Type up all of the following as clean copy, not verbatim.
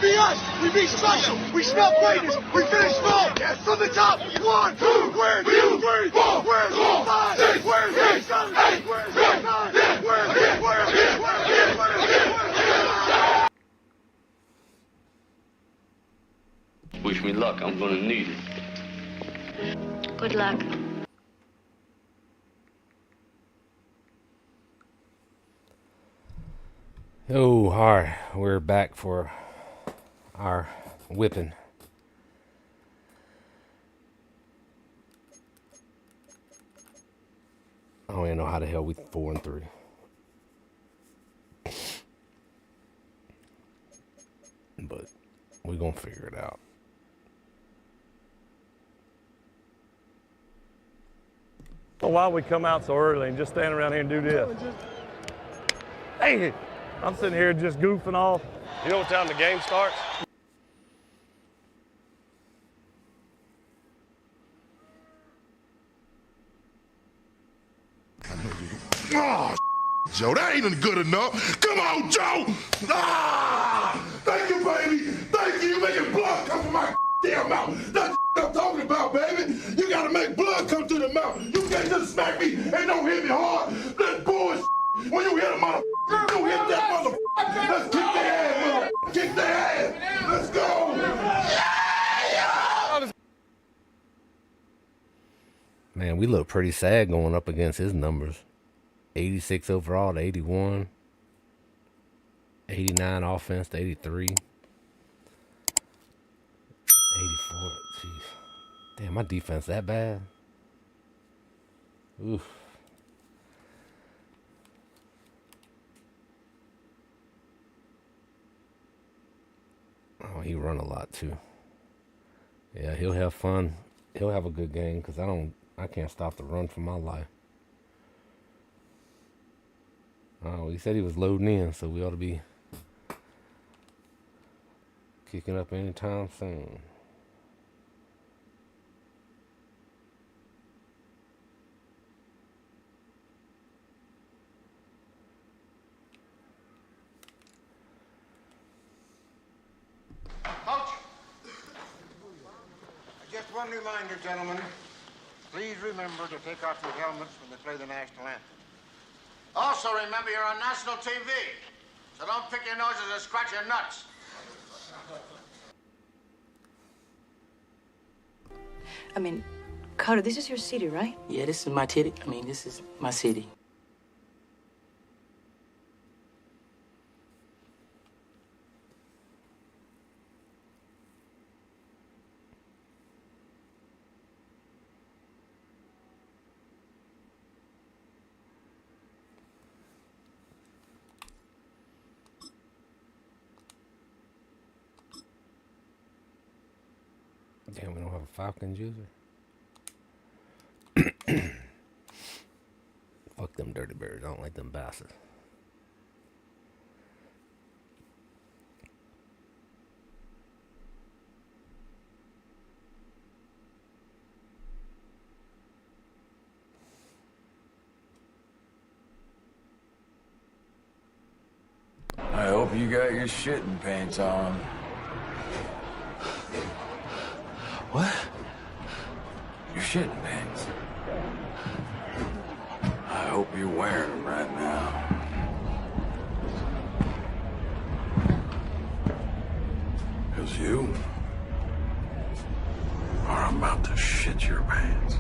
be us. We be special. We smell greatness. We finish strong. Yes. From the top. 1, 2, we're 2, 3, 4, we're 5, 6, we're 6, 7, 8, we're 9, Wish me luck. I'm gonna need it. Good luck. Oh, all right. We're back for our whipping. I don't even know how the hell we 4-3. But we're going to figure it out. So why we come out so early and just stand around here and do this? Hey, I'm sitting here just goofing off. You know what time the game starts? Oh, Joe, that ain't good enough. Come on, Joe. Thank you, baby. Thank you. You're making blood come from my damn mouth. That's what I'm talking about, baby. You gotta make blood come through the mouth. You can't just smack me and don't hit me hard. That's bullshit. When you hit a mother, you hit that mother. Let's kick their ass, mother. Kick their ass. Let's go. Man, we look pretty sad going up against his numbers. 86 overall to 81. 89 offense to 83. 84. Jeez. Damn, my defense that bad? Oof. Oh, he run a lot too. Yeah, he'll have fun. He'll have a good game because I can't stop the run for my life. Oh, he said he was loading in, so we ought to be kicking up anytime soon. Coach, just one reminder, gentlemen. Please remember to take off your helmets when they play the national anthem. Also, remember you're on national TV, so don't pick your noses and scratch your nuts. I mean, Carter, this is your city, right? Yeah, this is my city. This is my city. Damn, we don't have a Falcons user. Fuck them dirty birds. I don't like them bastards. I hope you got your shitting pants on. What? Your shitting pants. I hope you're wearing them right now. Because you are about to shit your pants.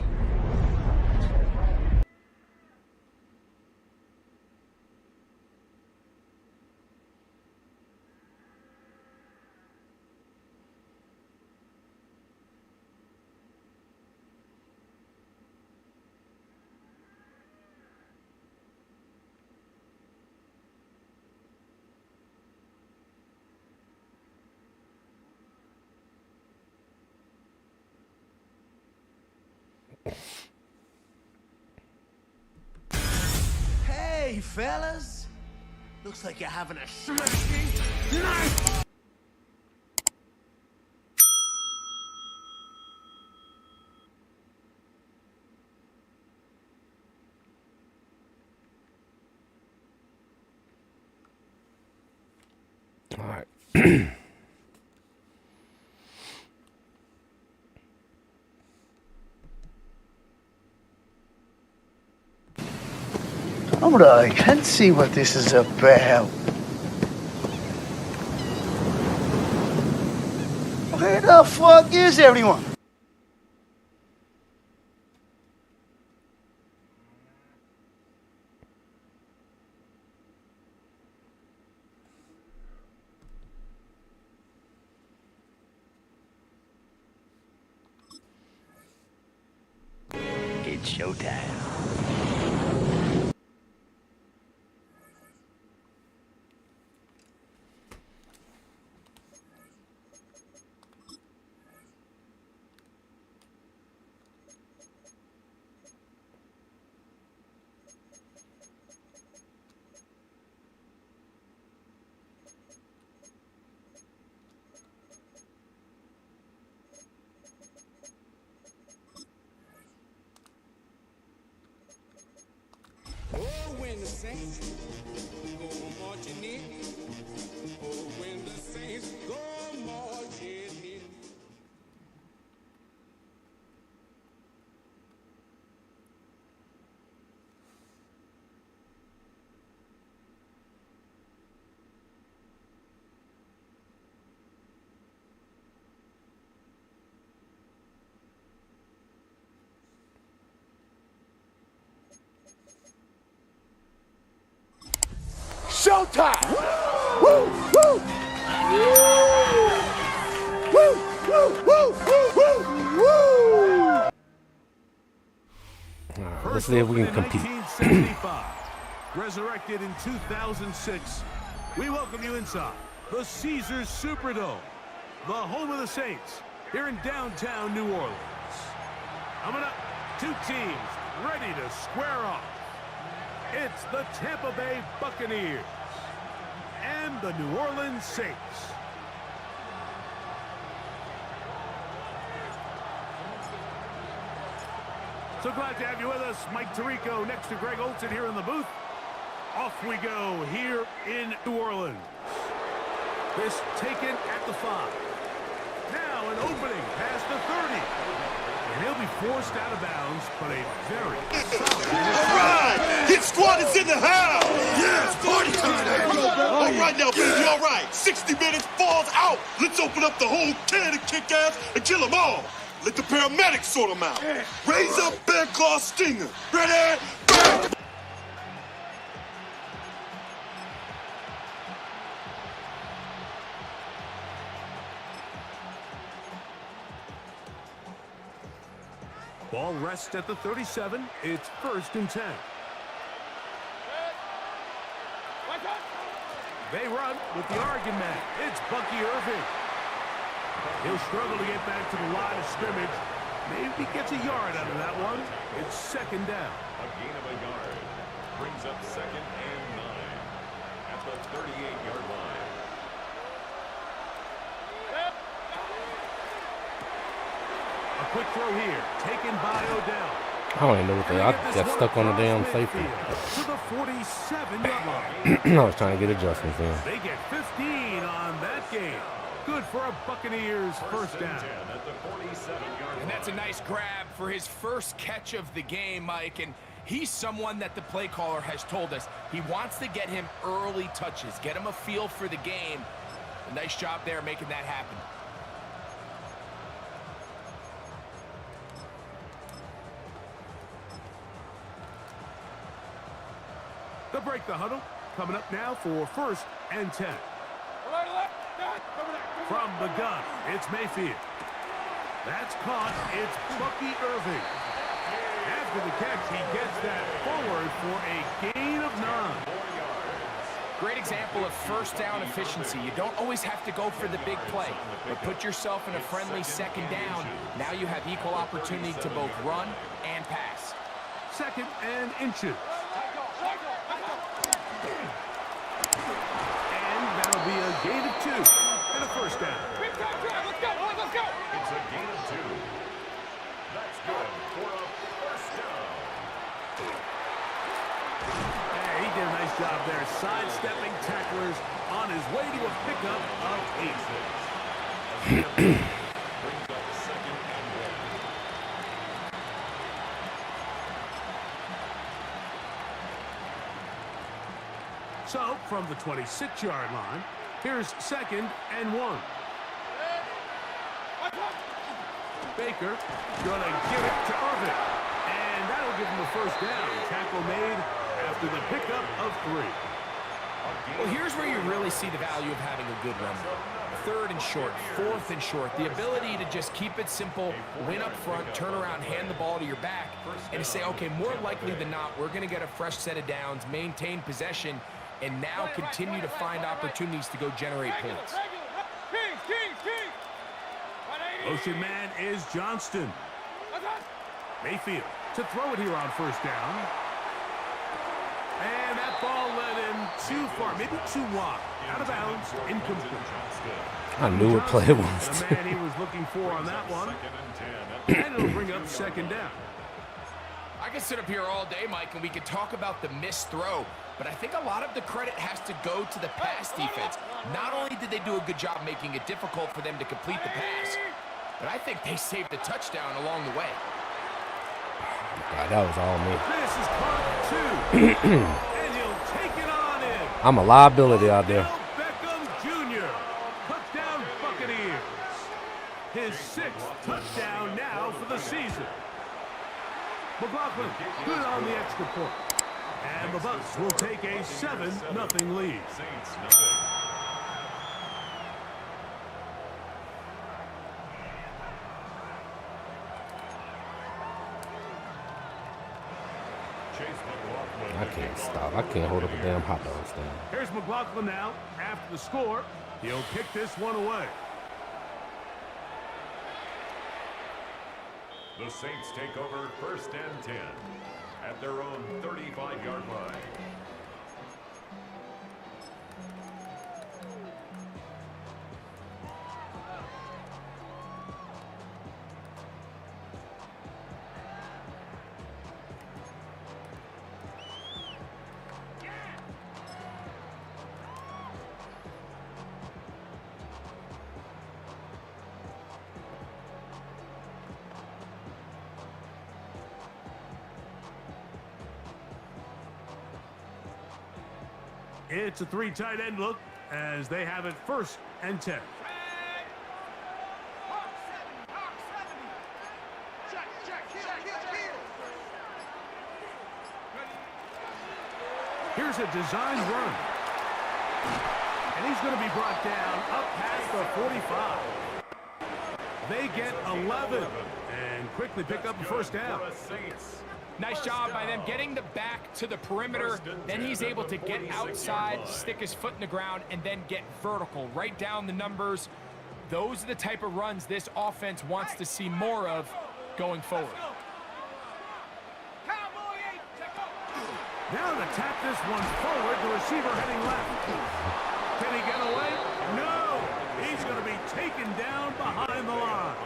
Hey, fellas. Looks like you're having a smashing night. All right. All right, let's see what this is about. Where the fuck is everyone? It's showtime. When the saints go marching in, oh, when the saints go marching in. Showtime! Woo! Woo! Woo! Woo! Woo! Woo! Woo! Let's see if we can compete. 1975, resurrected in 2006, we welcome you inside the Caesars Superdome, the home of the Saints, here in downtown New Orleans. Coming up, two teams ready to square off. It's the Tampa Bay Buccaneers and the New Orleans Saints. So glad to have you with us. Mike Tirico next to Greg Olson here in the booth. Off we go here in New Orleans. This taken at the 5. Now an opening past the 30. And he'll be forced out of bounds, but a very solid. All right! Hit squad is in the house! Yeah, it's party time! All right now, baby, all right. 60 minutes, falls out. Let's open up the whole can of kick ass and kill them all. Let the paramedics sort them out. Raise up Bear Claw Stinger. Ready? Bang! Ball rests at the 37. It's 1st and 10. They run with the Oregon man. It's Bucky Irving. He'll struggle to get back to the line of scrimmage. Maybe gets a yard out of that one. It's 2nd down. A gain of a yard brings up 2nd and 9 at the 38-yard line. A quick throw here, taken by Odell. I don't even know what I got stuck on the damn safety. To the 47-yard line. I was trying to get adjustments in. They get 15 on that game. Good for a Buccaneers 1st down. And that's a nice grab for his first catch of the game, Mike. And he's someone that the play caller has told us he wants to get him early touches, get him a feel for the game. A nice job there making that happen. They'll break the huddle. Coming up now for 1st and 10. From the gun, it's Mayfield. That's caught. It's Bucky Irving. After the catch, he gets that forward for a gain of 9. Great example of 1st down efficiency. You don't always have to go for the big play, but put yourself in a friendly 2nd down. Now you have equal opportunity to both run and pass. 2nd and inches. And that'll be a gain of 2 and a 1st down. Let's go! It's a gain of 2. That's good for a 1st down. Hey, he did a nice job there, sidestepping tacklers on his way to a pickup of 8. Brings up 2nd and 1. So, from the 26-yard line, here's 2nd and 1. Baker gonna give it to Irvin. And that'll give him a first down. Tackle made after the pickup of 3. Well, here's where you really see the value of having a good run. 3rd and short, 4th and short. The ability to just keep it simple, win up front, turn around, hand the ball to your back, and to say, okay, more likely than not, we're going to get a fresh set of downs, maintain possession, and now continue to find opportunities to go generate points. Motion man is Johnston. Mayfield to throw it here on first down. And that ball led him too far, maybe too wide. Out of bounds, incomplete. I knew what play it was. The man he was looking for on that one. And it'll bring up 2nd down. I could sit up here all day, Mike, and we could talk about the missed throw, but I think a lot of the credit has to go to the pass defense. Not only did they do a good job making it difficult for them to complete the pass, but I think they saved a touchdown along the way. God, that was all me. This is part 2. And he'll take it on in. I'm a liability out there. Beckham Jr. Touchdown Buccaneers. His 6th touchdown now for the season. McLaughlin good on the extra point. And the Bucs will take a 7-0 lead. I can't stop. I can't hold up a damn hot dog stand. Here's McLaughlin now. After the score, he'll kick this one away. The Saints take over 1st and 10 at their own 35-yard line. It's a 3 tight end look as they have it 1st and 10. Here's a design run. And he's going to be brought down up past the 45. They get 11 and quickly pick up a first down. Nice job by them getting the back to the perimeter. Then he's able to get outside, stick his foot in the ground, and then get vertical. Right down the numbers. Those are the type of runs this offense wants to see more of going forward. Now to tap this one forward, the receiver heading left. Can he get away? No! He's going to be taken down behind the line.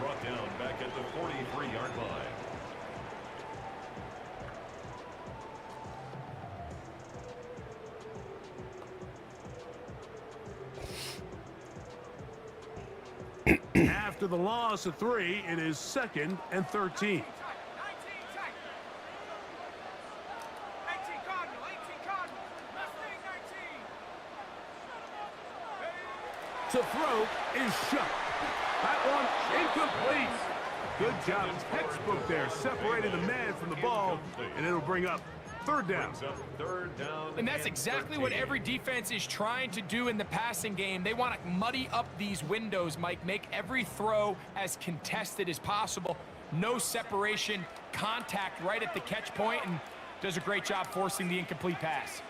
Brought down back at the 43-yard line. After the loss of 3, it is 2nd and 13. To throw is shut. That one incomplete. Good job. Textbook there, separating the man from the ball, and it'll bring up 3rd down. And that's exactly what every defense is trying to do in the passing game. They want to muddy up these windows, Mike, make every throw as contested as possible. No separation, contact right at the catch point, and does a great job forcing the incomplete pass.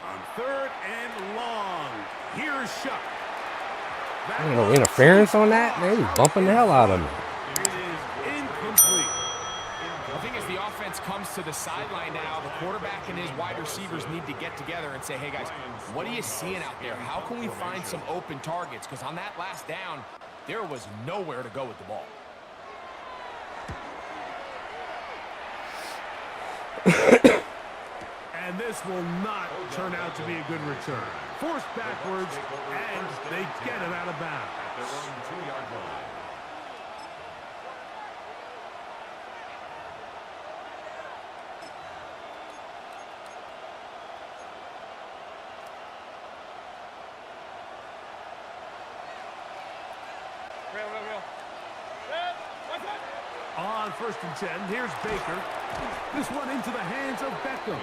On 3rd and long, here's Shuck. I don't know, interference on that? Man, he was bumping the hell out of me. It is incomplete. I think as the offense comes to the sideline now, the quarterback and his wide receivers need to get together and say, hey guys, what are you seeing out there? How can we find some open targets? Because on that last down, there was nowhere to go with the ball. And this will not turn out to be a good return. Forced backwards, and they get it out of bounds. On 1st and 10, here's Baker. This one into the hands of Beckham.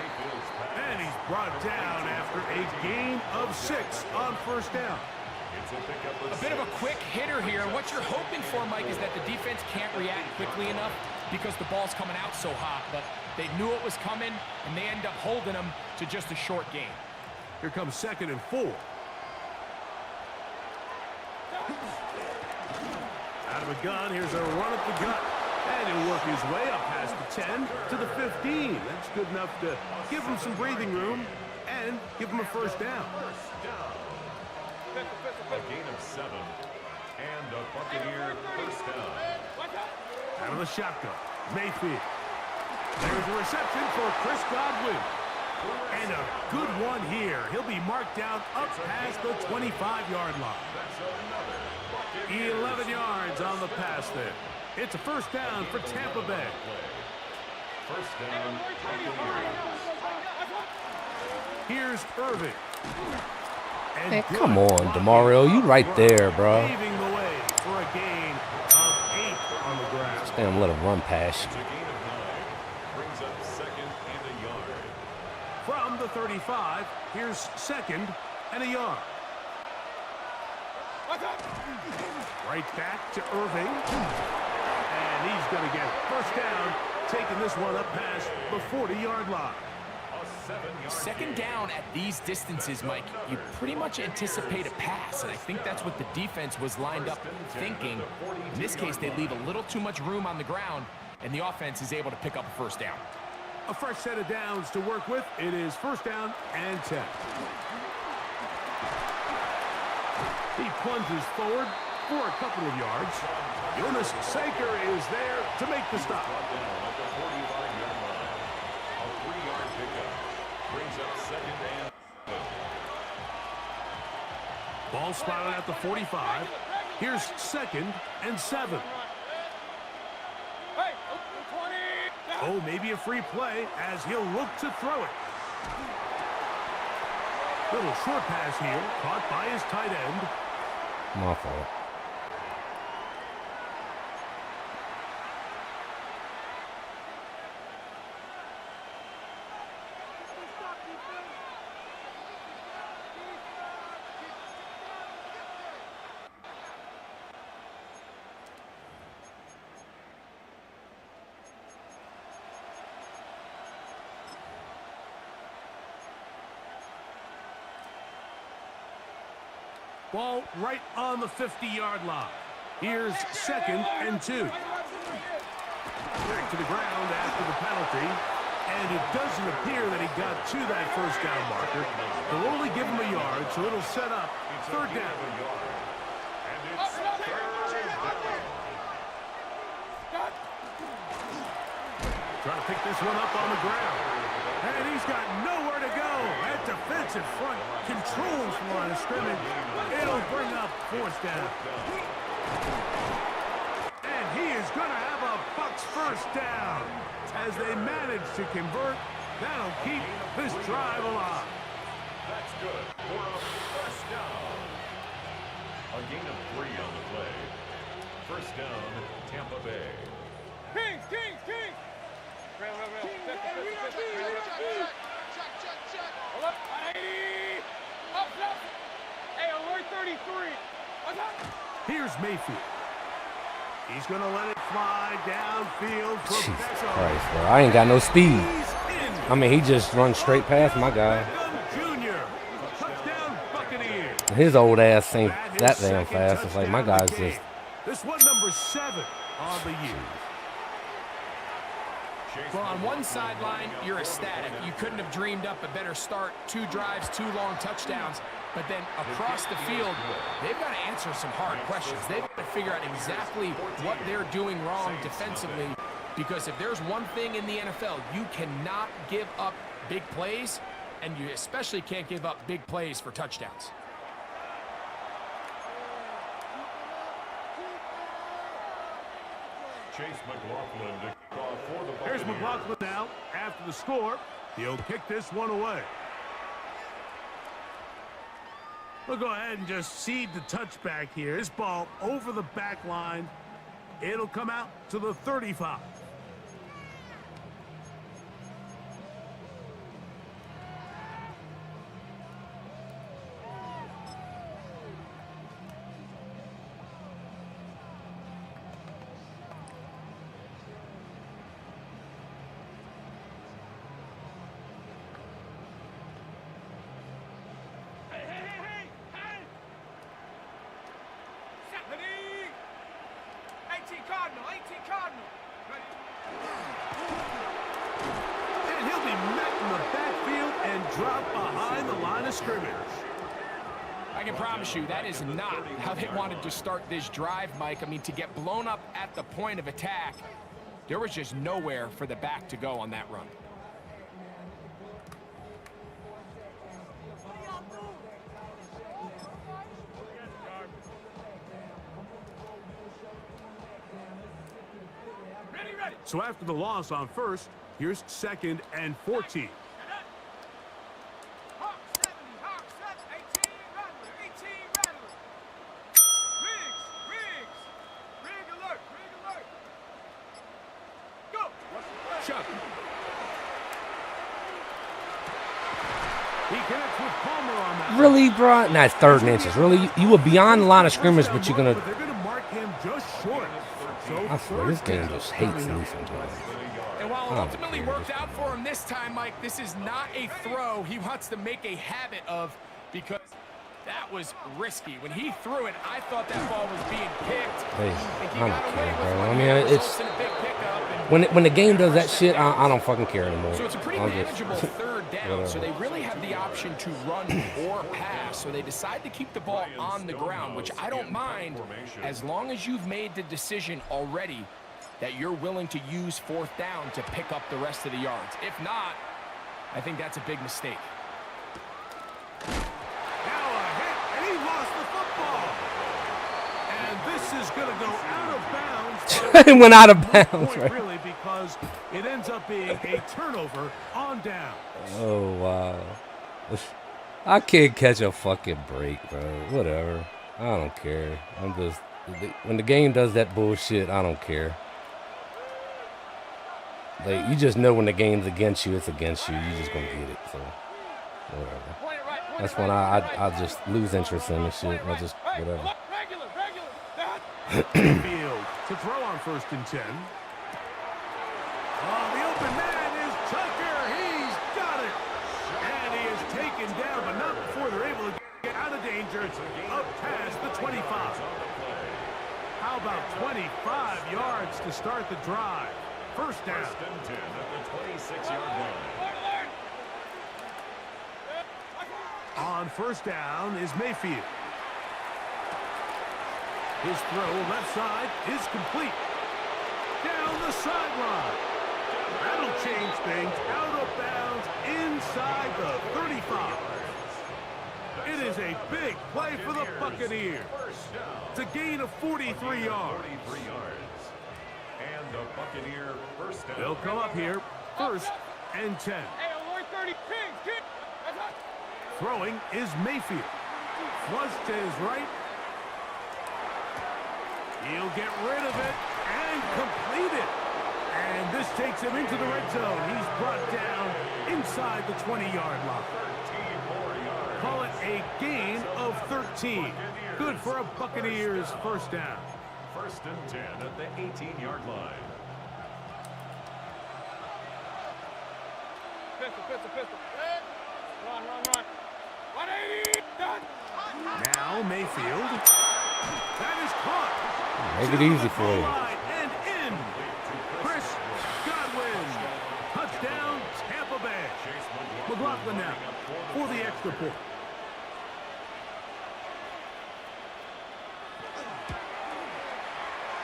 And he's brought down after a gain of 6 on 1st down. A bit of a quick hitter here. What you're hoping for, Mike, is that the defense can't react quickly enough because the ball's coming out so hot. But they knew it was coming, and they end up holding them to just a short gain. Here comes 2nd and 4. Out of a gun, here's a run up the gut. And he'll work his way up past the 10 to the 15. That's good enough to give him some breathing room and give him a 1st down. A gain of 7. And a Buccaneer 1st down. Out of the shotgun, Mayfield. There's a reception for Chris Godwin. And a good one here. He'll be marked down up past the 25-yard line. 11 yards on the pass there. It's a 1st down for Tampa Bay. 1st down, Buccaneers. Here's Irving. And Hey, come on, DeMario. You right there, bro. Paving the way for a gain of 8 on the ground. Just damn let him run past. It's a gain of 9. Brings up 2nd and a yard. From the 35, here's 2nd and a yard. Right back to Irving. And he's going to get 1st down, taking this one up past the 40-yard line. 2nd down at these distances, Mike, you pretty much anticipate a pass, and I think that's what the defense was lined up thinking. In this case, they leave a little too much room on the ground, and the offense is able to pick up a 1st down. A fresh set of downs to work with. It is 1st down and 10. He plunges forward for a couple of yards. Jonas Saker is there to make the stop. A 3-yard pickup. Brings up 2nd and 7. Ball spotted at the 45. Here's 2nd and 7. Oh, maybe a free play as he'll look to throw it. Little short pass here, caught by his tight end. My fault. Ball right on the 50-yard line. Here's 2nd and 2. Back to the ground after the penalty. And it doesn't appear that he got to that 1st down marker. They'll only give him a yard, so it'll set up 3rd down. Trying to pick this one up on the ground. And he's got nowhere to go. That defensive front controls the line of scrimmage. It'll bring up 4th down. And he is going to have a Bucs 1st down. As they manage to convert, that'll keep this drive alive. That's good for a 1st down. A gain of 3 on the play. 1st down, Tampa Bay. Kings! Hold up, 80. Up. Hey, alert 33. Here's Mayfield. He's going to let it fly downfield. Jesus Christ, bro. I ain't got no speed. I mean, he just runs straight past my guy. Touchdown, Buccaneers. His old ass ain't that damn fast. It's like my guy's just... This one number 7 on the year. Well, on one sideline, you're ecstatic. You couldn't have dreamed up a better start. 2 drives, 2 long touchdowns. But then across the field, they've got to answer some hard questions. They've got to figure out exactly what they're doing wrong defensively. Because if there's one thing in the NFL, you cannot give up big plays, and you especially can't give up big plays for touchdowns. Chase McLaughlin to kick off for the Buccaneers. Here's McLaughlin now after the score. He'll kick this one away. We'll go ahead and just cede the touchback here. This ball over the back line. It'll come out to the 35. And he'll be met in the backfield and drop behind the line of scrimmage. I can promise you that is not how they wanted to start this drive, Mike. I mean, to get blown up at the point of attack, there was just nowhere for the back to go on that run. So after the loss on first, here's 2nd and 14. Chuck. He connects with Palmer on that. Really, bro? Nah, it's 3rd and inches. Really? You were beyond the line of scrimmage, but you're going to... They're going to mark him just short. I swear, this game just hates me sometimes. And while it ultimately worked out for him this time, Mike, this is not a throw he wants to make a habit of, because that was risky. When he threw it, I thought that ball was being picked. Hey, I don't care, bro. I mean, it's... When the game does that shit, I don't fucking care anymore. So it's a pretty manageable 3rd down, so they really have the option to run or pass. So they decide to keep the ball on the ground, which I don't mind as long as you've made the decision already that you're willing to use 4th down to pick up the rest of the yards. If not, I think that's a big mistake. Now a hit, and he lost the football. And this is going to go out of bounds. It went out of bounds, right? Really, because it ends up being a turnover on down. Oh, wow. I can't catch a fucking break, bro. Whatever. I don't care. I'm just... When the game does that bullshit, I don't care. Like, you just know when the game's against you, it's against you. You're just gonna get it, so... Whatever. That's when I just lose interest in this shit. I just... Whatever. Field to throw on 1st and 10. The open man is Tucker. He's got it. And he is taken down, but not before they're able to get out of danger. Up past the 25. How about 25 yards to start the drive? 1st down. 1st and 10 at the 26-yard line. On 1st down is Mayfield. His throw left side is complete. Down the sideline. That'll change things. Out of bounds inside the 35. It is a big play for the Buccaneers. It's a gain of 43 yards. And the Buccaneer 1st down. They'll come up here 1st and 10. Throwing is Mayfield. Flush to his right. He'll get rid of it and complete it. And this takes him into the red zone. He's brought down inside the 20-yard line. Call it a gain of 13. Good for a Buccaneers 1st down. 1st and 10 at the 18-yard line. Pistol. Run. 180. Done. Now Mayfield. That is caught. Make it easy for you. And in. Chris Godwin. Touchdown, Tampa Bay. McLaughlin now for the extra point.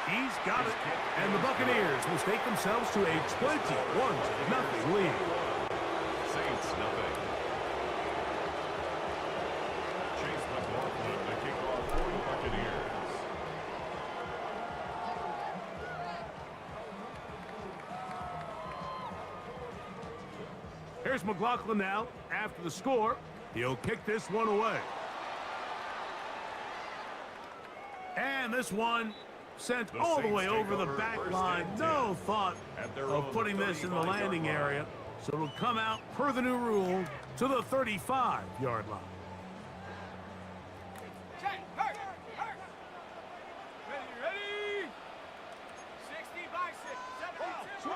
He's got it. And the Buccaneers will stake themselves to a 21-0 lead. Saints nothing. Chase McLaughlin to kick off for the Buccaneers. Here's McLaughlin now. After the score, he'll kick this one away. And this one sent all the way over the back line. No thought of putting this in the landing area. So it'll come out, per the new rule, to the 35-yard line. Ready? 60 by 6, 72.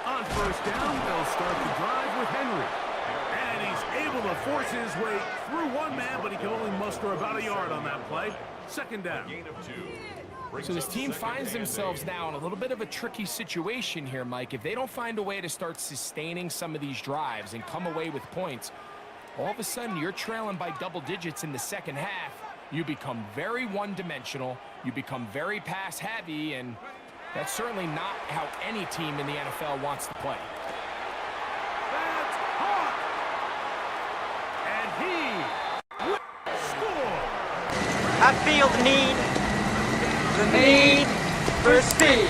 On first down, they'll start the drive with Henry. And he's able to force his way through one man, but he can only muster about a yard on that play. Second down. So this team finds themselves now in a little bit of a tricky situation here, Mike. If they don't find a way to start sustaining some of these drives and come away with points, all of a sudden you're trailing by double digits in the second half. You become very one-dimensional. You become very pass-heavy, and that's certainly not how any team in the NFL wants to play. That's hot! And he will score! I feel the need for speed.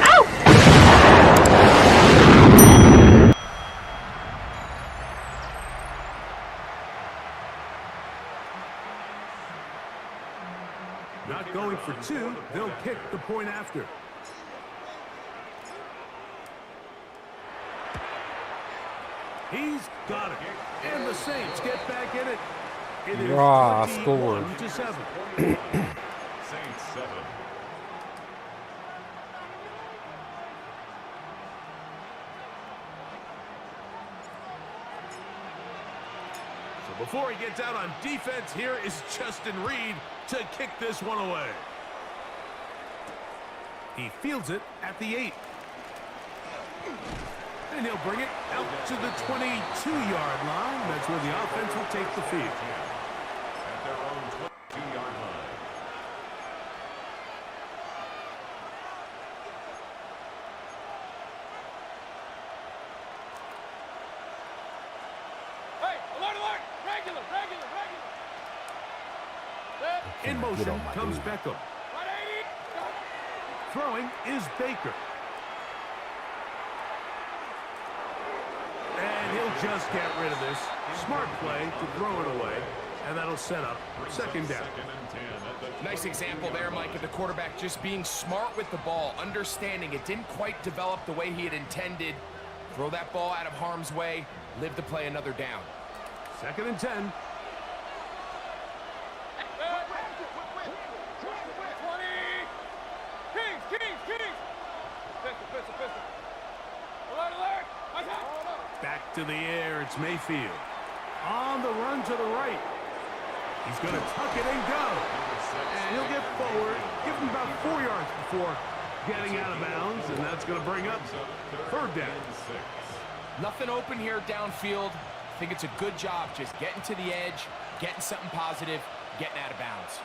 Ow! Not going for two, they'll kick the point after. He's got it. And the Saints get back in it. It is 21-7. Saints 7. So before he gets out on defense, here is Justin Reed to kick this one away. He fields it at the 8. And he'll bring it out to the 22-yard line. That's where the offense will take the field. At their own 22-yard line. Hey, alert! Regular! In motion comes Beckham. Throwing is Baker. And he'll just get rid of this. Smart play to throw it away. And that'll set up second down. Nice example there, Mike, of the quarterback just being smart with the ball, understanding it didn't quite develop the way he had intended. Throw that ball out of harm's way, live to play another down. Second and 10. Back to the air, it's Mayfield. On the run to the right. He's going to tuck it and go. And he'll get forward, give him about 4 yards before getting out of bounds, and that's going to bring up third down. Nothing open here downfield. I think it's a good job just getting to the edge, getting something positive, getting out of bounds.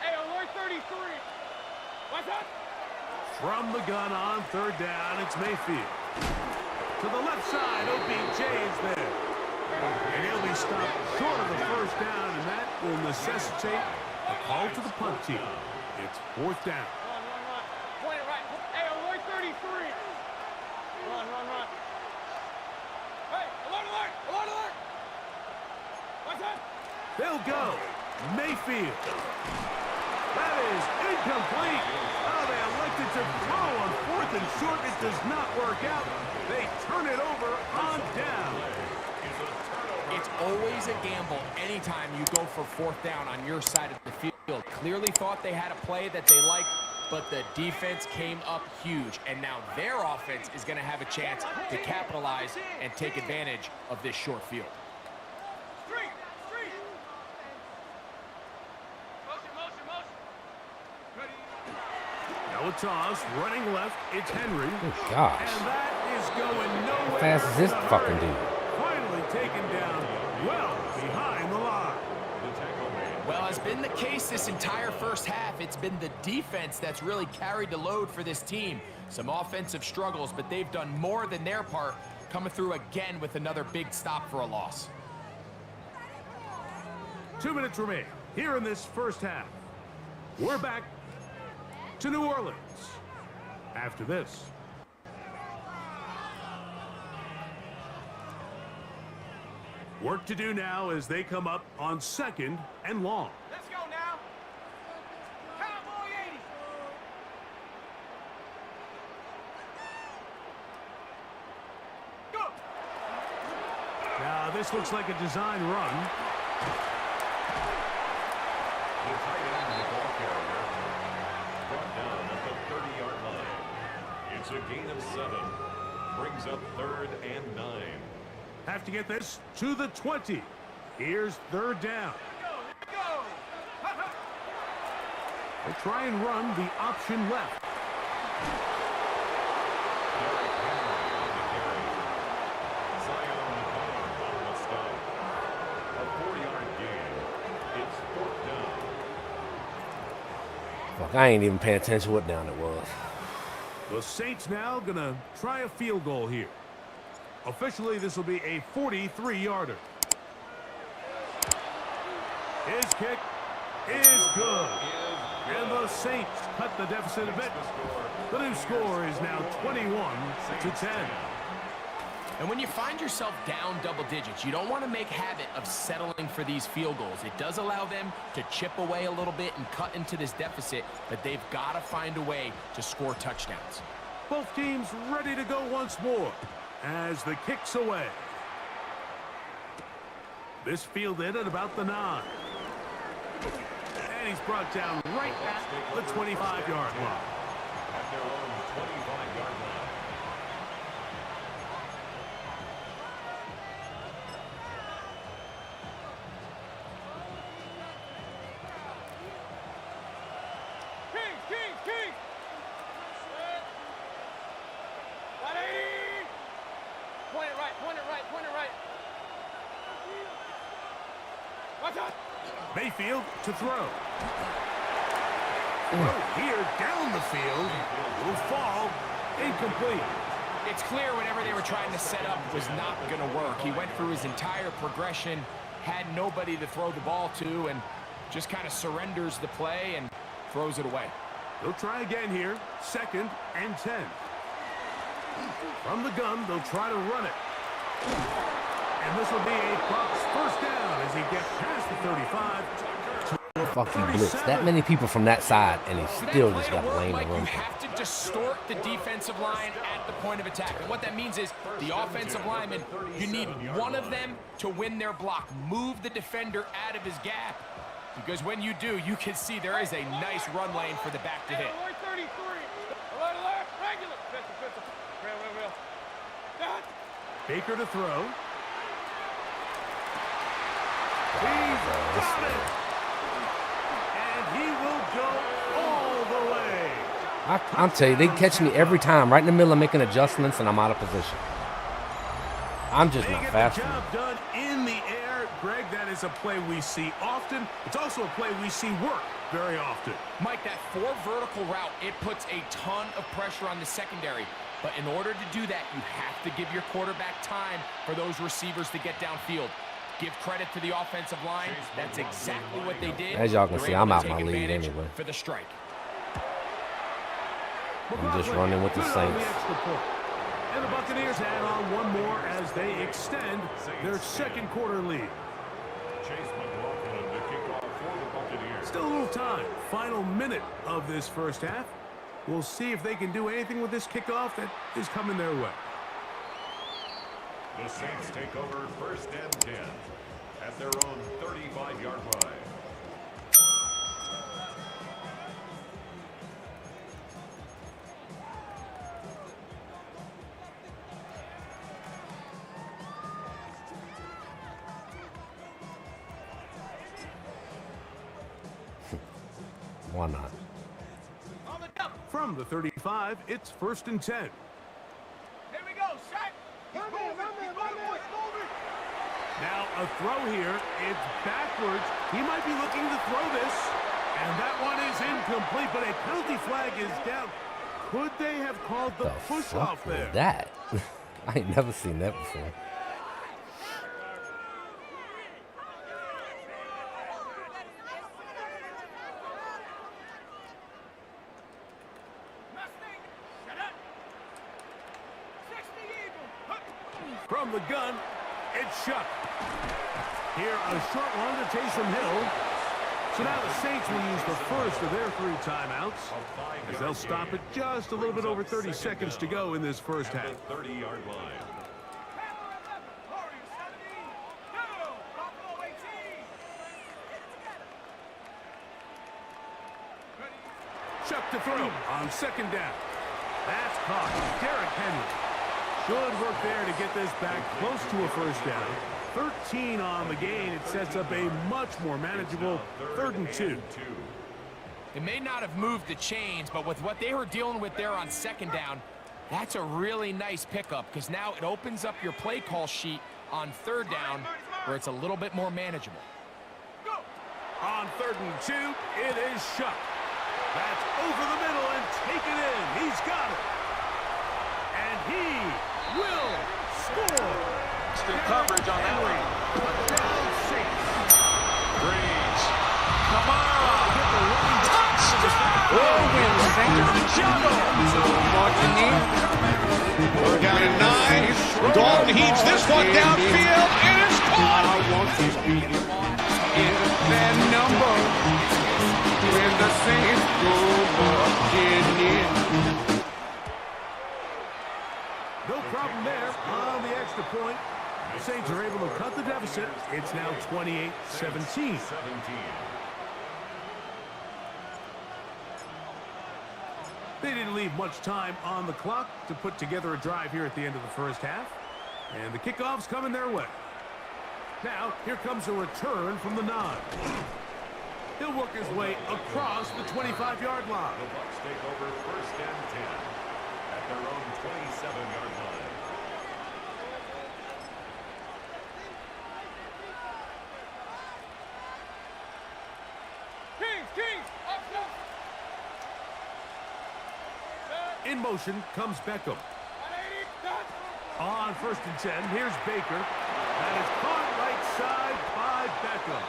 Hey, alert 33. What's up? From the gun on third down, it's Mayfield. To the left side, OBJ is there. And he'll be stopped short of the first down, and that will necessitate a call to the punt team. It's fourth down. Run. Point it right. Hey, alert 33. Run. Hey, alert. What's up? They'll go. Mayfield. That is incomplete. Oh, they elected to throw on fourth and short. It does not work out. They turn it over on down. It's always a gamble anytime you go for fourth down on your side of the field. Clearly thought they had a play that they liked, but the defense came up huge. And now their offense is going to have a chance to capitalize and take advantage of this short field. Now a toss, running left, it's Henry. Oh, gosh. And that is going nowhere. How fast is this fucking dude? Finally taken down well behind the line. Well, has been the case this entire first half. It's been the defense that's really carried the load for this team. Some offensive struggles, but they've done more than their part, coming through again with another big stop for a loss. 2 minutes remain here in this first half. We're back to New Orleans after this. Work to do now as they come up on 2nd and long. Let's go now. Cowboy 80. Go. Now this looks like a design run. The tight end of the ball carrier brought down at the 30-yard line. It's a gain of 7. Brings up 3rd and 9. Have to get this to the 20. Here's 3rd down. Go. They try and run the option left. Fuck, I ain't even paying attention what down it was. The Saints now gonna try a field goal here. Officially, this will be a 43-yarder. His kick is good. And the Saints cut the deficit a bit. The new score is now 21-10. And when you find yourself down double digits, you don't want to make habit of settling for these field goals. It does allow them to chip away a little bit and cut into this deficit, but they've got to find a way to score touchdowns. Both teams ready to go once more as the kick's away. This fielded at about the 9. And he's brought down right at the 25-yard line. At their own 25-yard line. King. 180. Point it right. Watch out. Mayfield to throw. Here down the field will fall incomplete. It's clear whatever they were trying to set up was not going to work. He went through his entire progression, had nobody to throw the ball to, and just kind of surrenders the play and throws it away. They'll try again here, 2nd and 10. From the gun, they'll try to run it. And this will be a Bucs first down as he gets past the 35. Fucking blitz. That many people from that side, and he still just got a lane to run. You have to distort the defensive line at the point of attack. And what that means is the offensive lineman, you need one of them to win their block. Move the defender out of his gap. Because when you do, you can see there is a nice run lane for the back to hit. 33. Alert. Regular. Pistol. Real. Baker to throw. He's got it. And he will go all the way. I'll tell you, they catch me every time, right in the middle of making adjustments, and I'm out of position. I'm just not fast enough. Job done in the air. Greg, that is a play we see often. It's also a play we see work very often. Mike, that 4 vertical route, it puts a ton of pressure on the secondary. But in order to do that, you have to give your quarterback time for those receivers to get downfield. Give credit to the offensive line. That's exactly what they did. As y'all can see, I'm out my lead anyway. For the strike. I'm just running with the Saints. And the Buccaneers add on one more as they extend their second quarter lead. Chase McLaughlin to kick off for the Buccaneers. Still a little time. Final minute of this first half. We'll see if they can do anything with this kickoff that is coming their way. The Saints take over 1st and 10 at their own 35-yard line. Why not? From the 35, it's 1st and 10. Here we go, shot. Now a throw here. It's backwards. He might be looking to throw this. And that one is incomplete, but a penalty flag is down. Could they have called the push-off there? That? I ain't never seen that before. From the gun, It's Shuck. Here, a short one to Taysom Hill. So now the Saints will use the first of their 3 timeouts, as they'll stop it just a little bit over 30 seconds to go in this first half. 30-yard line. Chuck to throw on second down. That's caught. Derrick Henry. Good work there to get this back close to a first down. 13 on the gain. It sets up a much more manageable 3rd and 2. It may not have moved the chains, but with what they were dealing with there on second down, that's a really nice pickup because now it opens up your play call sheet on 3rd down where it's a little bit more manageable. On 3rd and 2, it is Shuck. That's over the middle and taken in. He's got it. And he will score. Good coverage on that one. Down 6. Breeze. Kamara. Touchdown! Wins the juggle. Martinique. We're down to 9. Dalton heaves this one downfield, and it's caught. Is that number when the Saints go marching in. No problem there on the extra point. The Saints are able to cut the deficit. It's now 28-17. They didn't leave much time on the clock to put together a drive here at the end of the first half. And the kickoff's coming their way. Now, here comes a return from the 9. He'll work his way across the 25-yard line. The Bucs take over 1st and 10 at their own 27-yard line. In motion comes Beckham. On 1st and 10, here's Baker. That is caught right side by Beckham.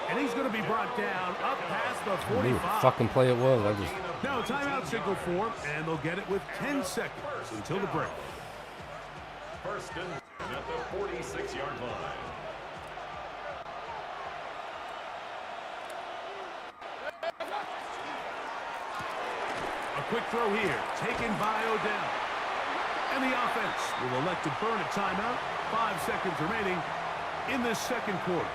And he's going to be brought down up past the 45. I knew what fucking play it was. I just... Now a timeout signal for him, and they'll get it with 10 seconds until the break. 1st and at the 46-yard line. A quick throw here, taken by Odell. And the offense will elect to burn a timeout. 5 seconds remaining in this second quarter.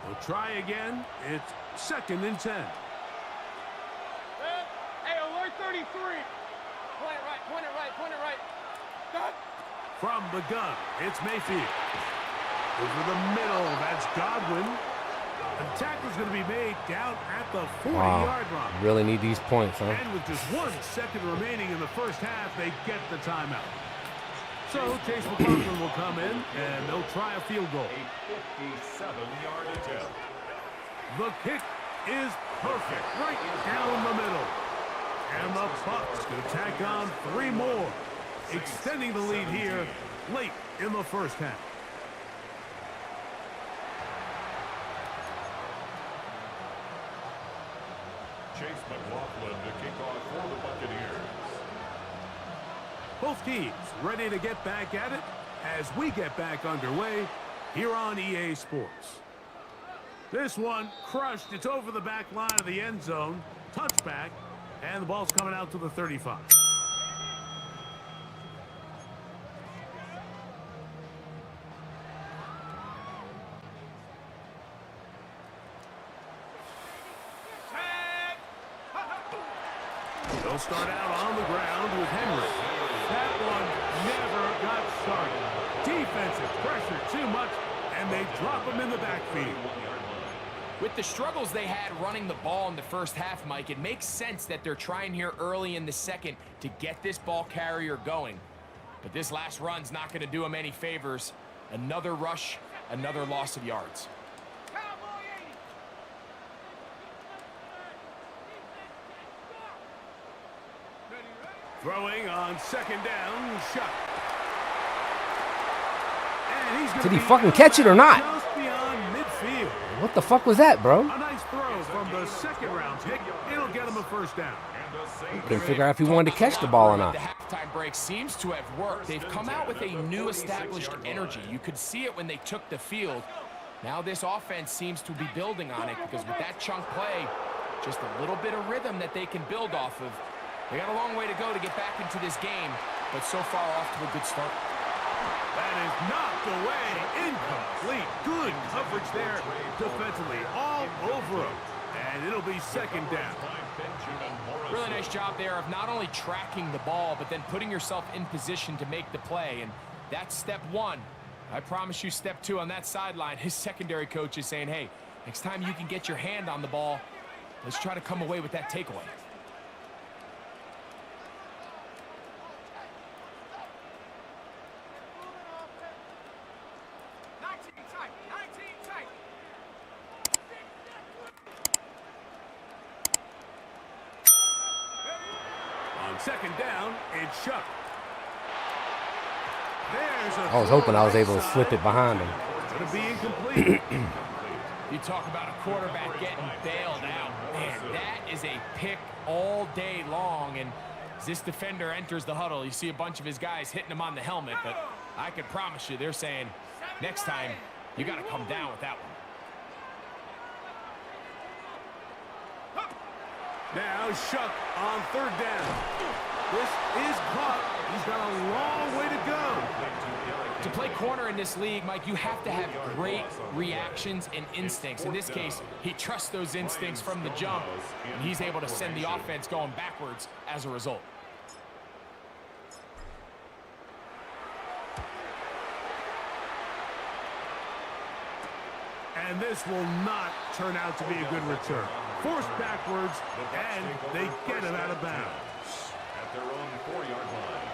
They'll try again. It's 2nd and 10. Hey, alert 33. Point it right, point it right, point it right. Cut. From the gun, it's Mayfield. Over the middle, that's Godwin. The tackle's going to be made down at the 40-yard line. Really need these points, huh? And with just 1 second remaining in the first half, they get the timeout. So Chase McLaughlin will come in, and they'll try a field goal. A 57-yard attempt. The kick is perfect, right down the middle. And the Bucs can tack on 3 more, extending the lead here late in the first half. Chase McLaughlin to kick off for the Buccaneers. Both teams ready to get back at it as we get back underway here on EA Sports. This one crushed. It's over the back line of the end zone. Touchback, and the ball's coming out to the 35. They'll start out on the ground with Henry. That one never got started. Defensive pressure too much, and they drop him in the backfield. With the struggles they had running the ball in the first half, Mike, it makes sense that they're trying here early in the second to get this ball carrier going. But this last run's not going to do him any favors. Another rush, another loss of yards. Throwing on second down, shot. And Did he fucking catch it or not? Just beyond midfield. What the fuck was that, bro? A nice throw from the second round pick. It'll get him a first down. Couldn't figure out if he wanted to catch the ball or not. The halftime break seems to have worked. They've come out with a new established energy. You could see it when they took the field. Now this offense seems to be building on it because with that chunk play, just a little bit of rhythm that they can build off of. They got a long way to go to get back into this game, but so far off to a good start. That is knocked away. Incomplete. Good coverage there defensively. All over him. And it'll be second down. Really nice job there of not only tracking the ball, but then putting yourself in position to make the play. And that's step one. I promise you step two on that sideline. His secondary coach is saying, hey, next time you can get your hand on the ball, let's try to come away with that takeaway. On second down, it's Chuck. I was hoping I was able to slip it behind him. It'll be incomplete. You talk about a quarterback getting bailed out. Man, that is a pick all day long. And as this defender enters the huddle, you see a bunch of his guys hitting him on the helmet. But I can promise you, they're saying, next time, you got to come down with that one. Now Shuck on third down. This is caught. He's got a long way to go. To play corner in this league, Mike, you have to have great reactions and instincts. In this case, he trusts those instincts from the jump, and he's able to send the offense going backwards as a result. And this will not turn out to be a good return. Forced backwards, and they get it out of bounds. At their own 4-yard line.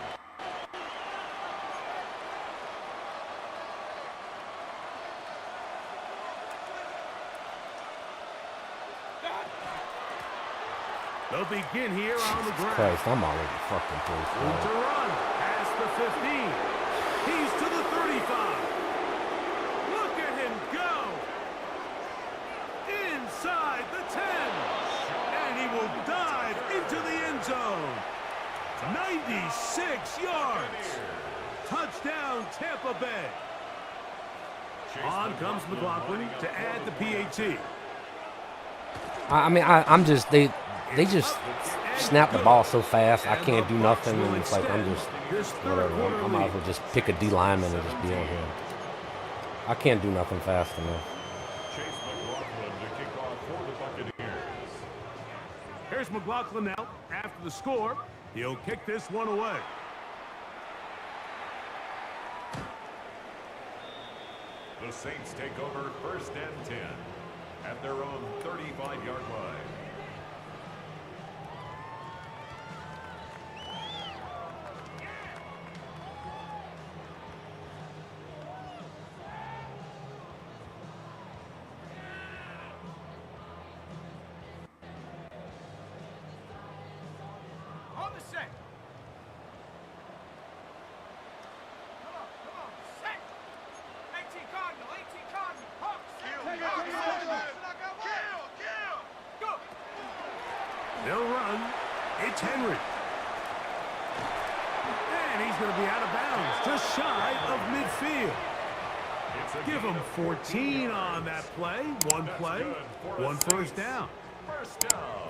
They'll begin here on the ground. Christ, I'm all over the fucking place. Room to run past the 15. He's to the 35. Look at him go. Inside the 10. And he will dive into the end zone. 96 yards. Touchdown, Tampa Bay. On comes McLaughlin to add the PAT. I mean, I'm just, they just snap the ball so fast, I can't do nothing, and it's like, I'm just, whatever, I might as well just pick a D lineman and just be on him. I can't do nothing fast enough. Chase McLaughlin to kick off for the Buccaneers. Here's McLaughlin now. After the score, he'll kick this one away. The Saints take over 1st and 10 at their own 35-yard line. On the set. Come on, set. 18 Cardinal, 18 Cardinal. Hawk, kill. Go. They'll run. It's Henry. And he's going to be out of bounds, just shy of midfield. Give him 14 on that play. One first down.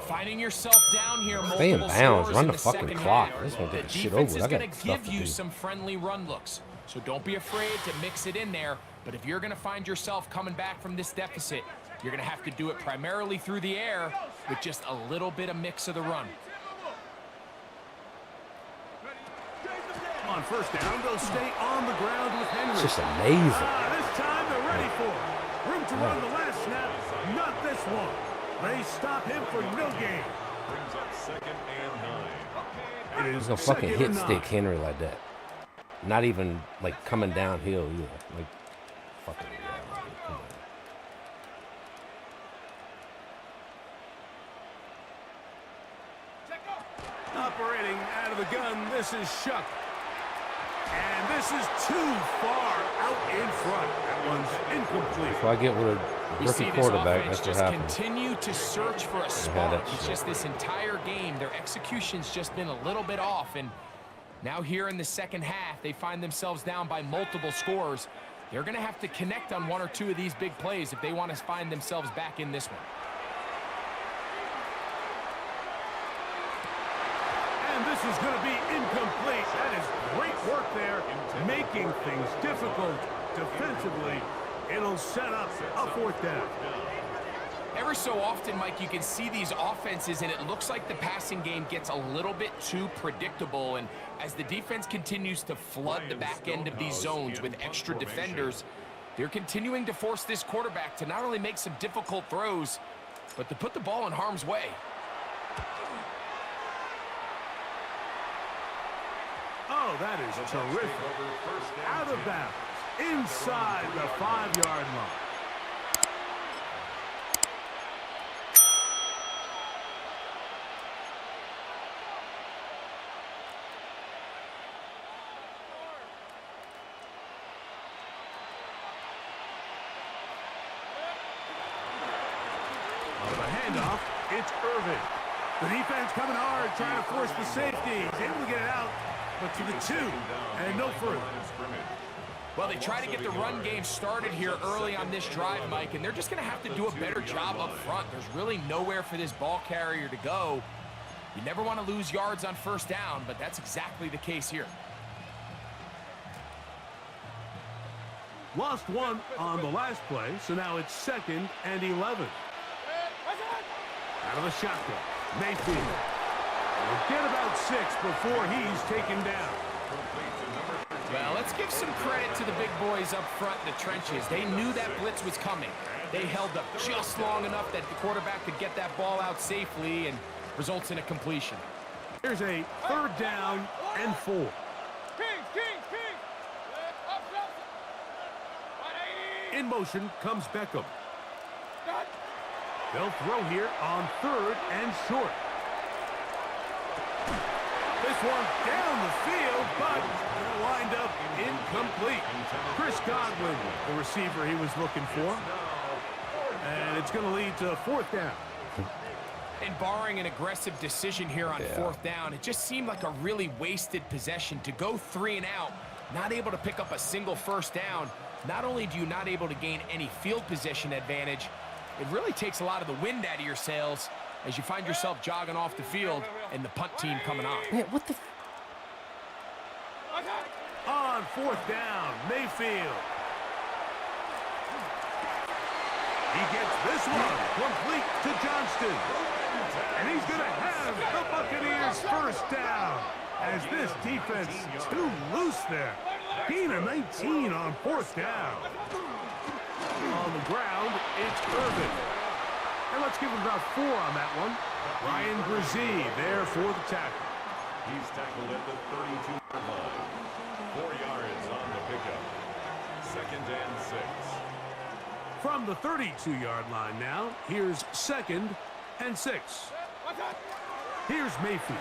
Finding yourself down here, Stay in multiple bounds. scores Run in the fucking second clock. half. I just want to The get this shit defense over. is I got going to stuff give to you do. some friendly run looks, so don't be afraid to mix it in there. But if you're going to find yourself coming back from this deficit, you're going to have to do it primarily through the air with just a little bit of mix of the run. On first down, they'll stay on the ground with Henry. It's just amazing. This time they're ready for it. Room to run the last snap, not this one. They stop him for no gain. Brings up 2nd and 9. It There's is no fucking 2nd hit and stick 9. Henry like that. Not even like coming downhill either. Like fucking come on. Operating out of the gun, this is Shuck. And this is too far out in front. That one's incomplete. So I get with a We see rookie this quarterback. offense That's what just happens. continue to search for a that spot. It's shit. just this entire game, their execution's just been a little bit off. And now here in the second half, they find themselves down by multiple scores. They're going to have to connect on one or two of these big plays if they want to find themselves back in this one. And this is going to be incomplete. That is great work there, making things difficult defensively. It'll set up a fourth down. Every so often, Mike, you can see these offenses, and it looks like the passing game gets a little bit too predictable. And as the defense continues to flood the back end of these zones with extra defenders, they're continuing to force this quarterback to not only make some difficult throws, but to put the ball in harm's way. Oh, that is terrific. Out of bounds, inside the 5-yard line. Handoff, it's Irvin. The defense coming hard, trying to force the safety. He's able to get it out, but to the 2, and no further. Well, they try to get the run game started here early on this drive, Mike, and they're just going to have to do a better job up front. There's really nowhere for this ball carrier to go. You never want to lose yards on first down, but that's exactly the case here. Lost one on the last play, so now it's 2nd and 11. Out of the shotgun, Mayfield. We'll get about 6 before he's taken down. Well, let's give some credit to the big boys up front in the trenches. They knew that blitz was coming. They held up just long enough that the quarterback could get that ball out safely and results in a completion. Here's a 3rd down and 4. In motion comes Beckham. They'll throw here on 3rd and short. This one down the field, but it'll wind up incomplete. Chris Godwin, the receiver he was looking for. And it's going to lead to 4th down. And barring an aggressive decision here on 4th down, it just seemed like a really wasted possession to go 3 and out, not able to pick up a single first down. Not only do you not able to gain any field position advantage, it really takes a lot of the wind out of your sails as you find yourself jogging off the field and the punt team coming on. Yeah, what the? On 4th down, Mayfield. He gets this one complete to Johnston. And he's going to have the Buccaneers first down as this defense too loose there. Gain of 19 on 4th down. On the ground, it's Irvin. And let's give him about 4 on that one. Ryan Brzee there for the tackle. He's tackled at the 32-yard line. 4 yards on the pickup. 2nd and 6. From the 32-yard line now, here's 2nd and 6. Here's Mayfield.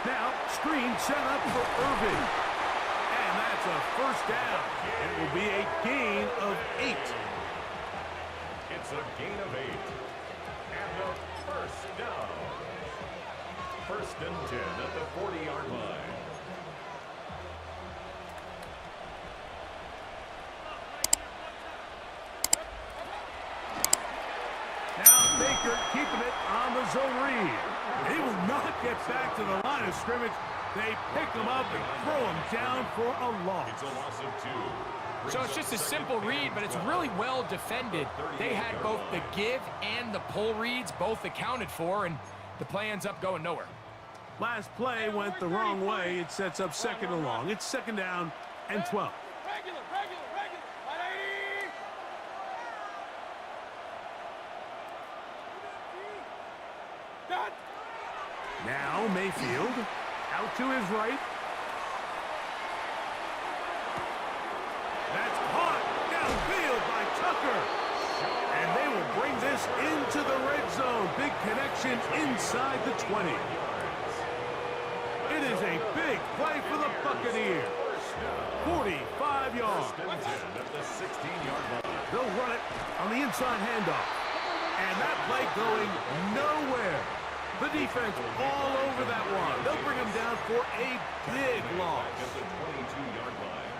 Now, screen set up for Irvin. And that's a first down. It will be a gain of 8. It's a gain of 8. And a first down. 1st and 10 at the 40-yard line. Now Baker keeping it on the zone read. He will not get back to the line of scrimmage. They pick him up and throw him down for a loss. It's a loss of 2. So it's just a simple read, but it's really well defended. They had both the give and the pull reads both accounted for, and the play ends up going nowhere. Last play went the wrong way. It sets up 2nd and long. It's 2nd down and 12. Now Mayfield out to his right. That's caught downfield by Tucker. And they will bring this into the red zone. Big connection inside the 20. It is a big play for the Buccaneers. touchdown. 45 yards. First and 10 at the 16-yard line. They'll run it on the inside handoff. And that play going nowhere. The defense all over that one. They'll bring him down for a big loss. At the 22-yard line.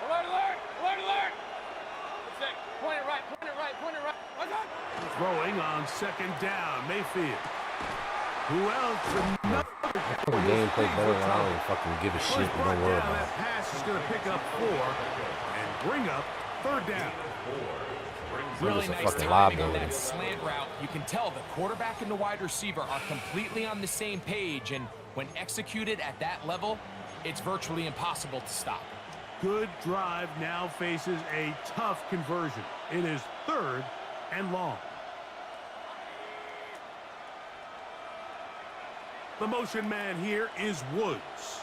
Alert, alert! Alert, alert! Point it right, point it right, point it right. What's up? Throwing on second down, Mayfield. Who else? The game played better than I don't even fucking give a shit. First Don't worry down, about that it. pass is going to pick up 4 and bring up third down. Really just a nice fucking timing on liability. that slant route. You can tell the quarterback and the wide receiver are completely on the same page, and when executed at that level, it's virtually impossible to stop. Good drive now faces a tough conversion. It is third and long. The motion man here is Woods.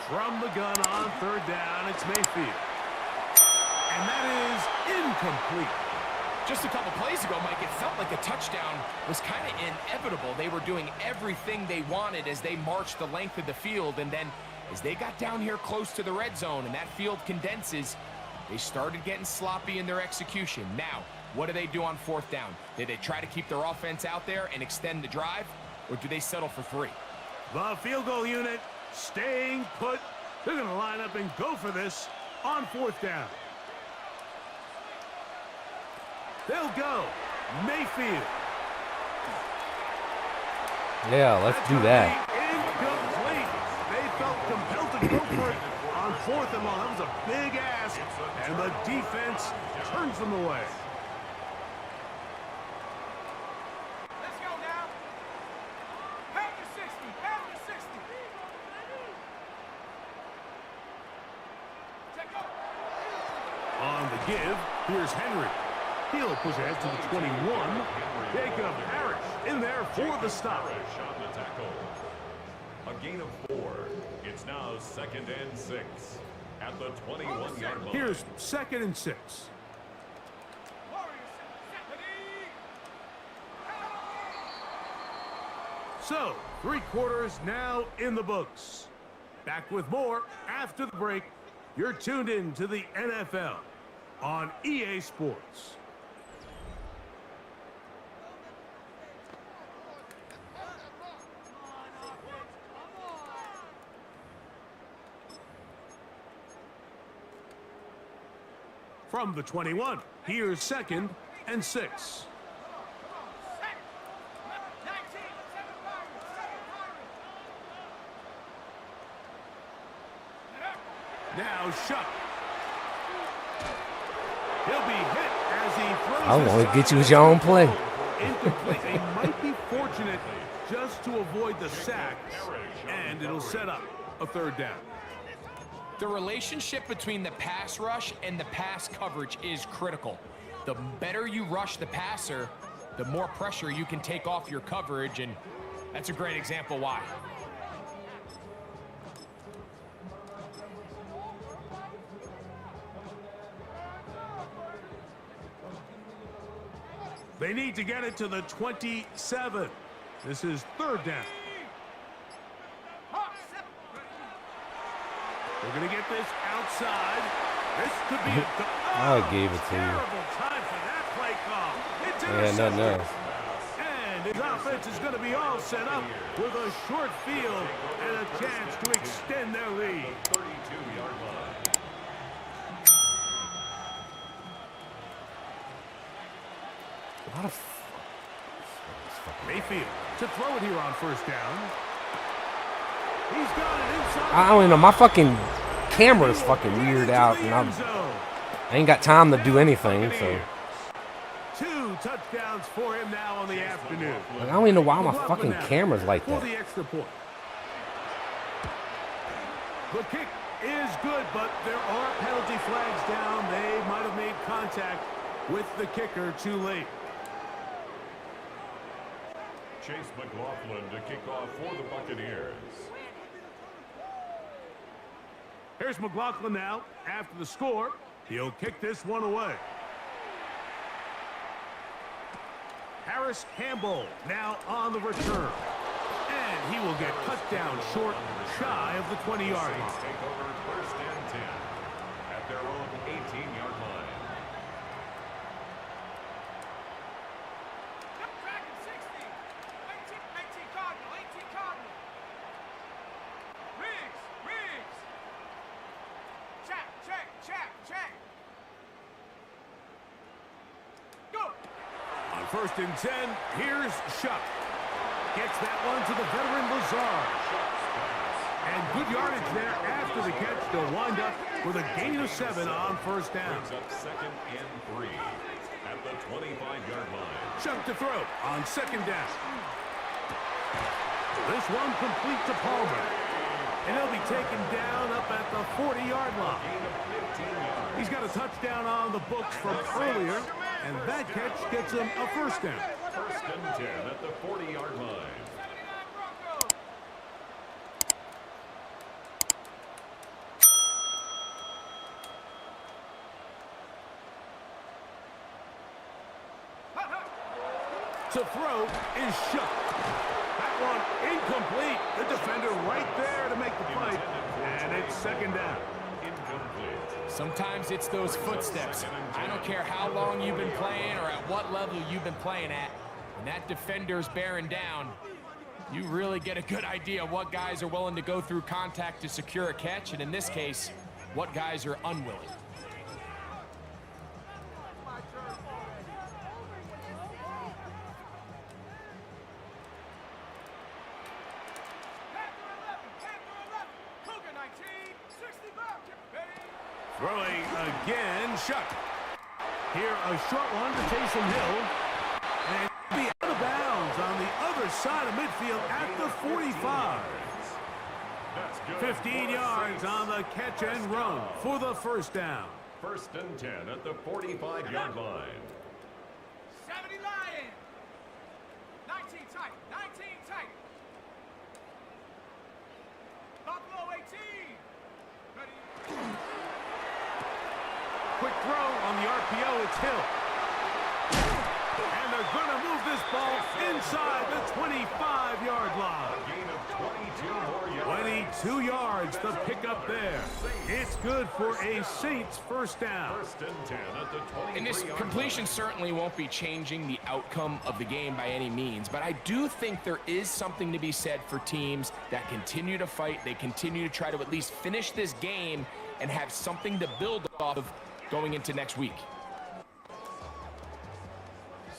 From the gun on third down, it's Mayfield. And that is incomplete. Just a couple plays ago, Mike, it felt like a touchdown was kind of inevitable. They were doing everything they wanted as they marched the length of the field, and then as they got down here close to the red zone and that field condenses, they started getting sloppy in their execution. Now, what do they do on fourth down? Did they try to keep their offense out there and extend the drive, or do they settle for 3? The field goal unit staying put. They're going to line up and go for this on fourth down. They'll go. Mayfield. Yeah, let's do that. Incomplete. They felt compelled to go for it on fourth and long. That was a big ask, and the defense turns them away. Let's go now. Half the 60, half the 60. Check go. On the give, here's Henry. He'll push ahead to the 21. Jacob Harris in there for the stop. On the tackle. A gain of 4. It's now 2nd and 6 at the 21-yard line. Here's 2nd and 6. So, 3 quarters now in the books. Back with more after the break. You're tuned in to the NFL on EA Sports. From the 21, here's 2nd and 6. Now Shuck. He'll be hit as he throws. I want to get you with your own play. Incomplete. They might be fortunate just to avoid the sack, and it'll set up a third down. The relationship between the pass rush and the pass coverage is critical. The better you rush the passer, the more pressure you can take off your coverage, and that's a great example why. They need to get it to the 27. This is third down. We're going to get this outside. This could be I gave it to you. terrible time for that play call. It's Yeah, nothing intercepted. else. And his offense is going to be all set up with a short field and a chance to extend their lead. 32-yard line. A lot of Mayfield to throw it here on first down. He's got it inside. I don't know. My fucking camera's fucking weird out, and I ain't got time to do anything. So 2 touchdowns for him now on the afternoon. like, I don't even know why my fucking camera's like For that. the extra point. The kick is good, but there are penalty flags down. They might have made contact with the kicker too late. Chase McLaughlin to kick off for the Buccaneers. Here's McLaughlin now. After the score, he'll kick this one away. Harris Campbell now on the return. And he will get cut down short, shy of the 20-yard line. Take over 1st and 10 at their own 18-yard line. Dragon 60. 18 Cardinal. 18 Cardinal. Riggs. Check. Go. On 1st and 10, here's Shuck. Gets that one to the veteran Lazard. And good yardage there after the catch to wind up with a gain of 7 on 1st down. Brings up 2nd and 3 at the 25-yard line. Shuck to throw on 2nd down. This one complete to Palmer. And he'll be taken down up at the 40-yard line. He's got a touchdown on the books from earlier, and that catch gets him a 1st down. 1st and 10 at the 40-yard line. To throw is Shuck. That one incomplete. The defender right there to make the fight, and it's 2nd down. Sometimes it's those footsteps. I don't care how long you've been playing or at what level you've been playing at. When that defender's bearing down, you really get a good idea of what guys are willing to go through contact to secure a catch, and in this case, what guys are unwilling. Throwing again, Shuck. Here, a short one to Taysom Hill. And be out of bounds on the other side of midfield at the 45. 15 yards on the catch and run for the 1st down. 1st and 10 at the 45-yard line. 70 Lions. 19 tight. Buffalo 18. Ready. Quick throw on the RPO, it's Hill. And they're going to move this ball inside the 25-yard line. A gain of 22 more yards. 22 yards, the pickup there. It's good for a Saints 1st down. 1st and 10 at the 23-yard line. And this completion certainly won't be changing the outcome of the game by any means, but I do think there is something to be said for teams that continue to fight. They continue to try to at least finish this game and have something to build off of going into next week.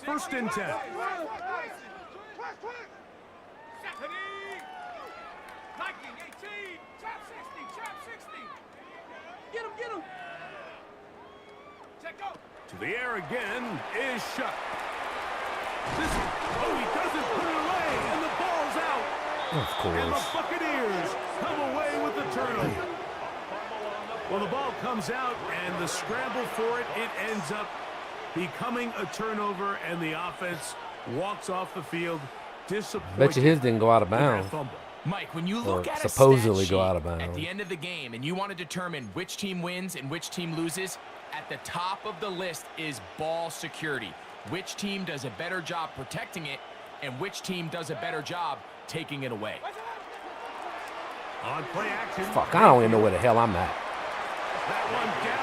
1st and 10. Get him. To the air again is Shuck. He doesn't put it away, and the ball's out. Of course. And the Buccaneers come away with the turnover. Well, the ball comes out, and the scramble for it ends up becoming a turnover, and the offense walks off the field disappointed. Bet you his didn't go out of bounds. Mike, when you look at supposedly a stat go out of sheet bounds at the end of the game and you want to determine which team wins and which team loses, at the top of the list is ball security. Which team does a better job protecting it and which team does a better job taking it away. On play action. Fuck, I don't even know where the hell I'm at.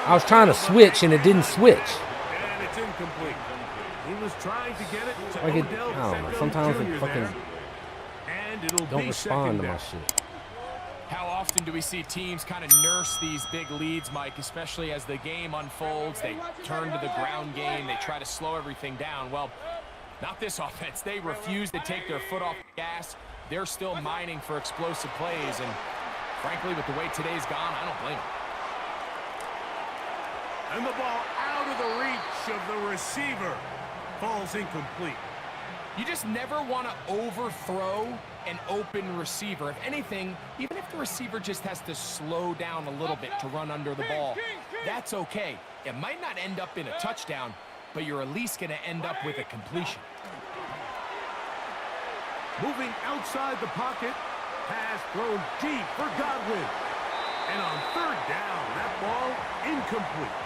I was trying to switch and it didn't switch. And it's incomplete. He was trying to get it to Like it, Odell I don't know. Beckham Sometimes Jr. it fucking there. And it'll don't be respond to second my down. shit. How often do we see teams kind of nurse these big leads, Mike, especially as the game unfolds? They turn to the ground game. They try to slow everything down. Well, not this offense. They refuse to take their foot off the gas. They're still mining for explosive plays. And frankly, with the way today's gone, I don't blame them. And the ball out of the reach of the receiver. Falls incomplete. You just never want to overthrow an open receiver. If anything, even if the receiver just has to slow down a little bit to run under the ball, that's okay. It might not end up in a touchdown, but you're at least going to end up with a completion. Moving outside the pocket. Pass thrown deep for Godwin. And on 3rd down, that ball incomplete.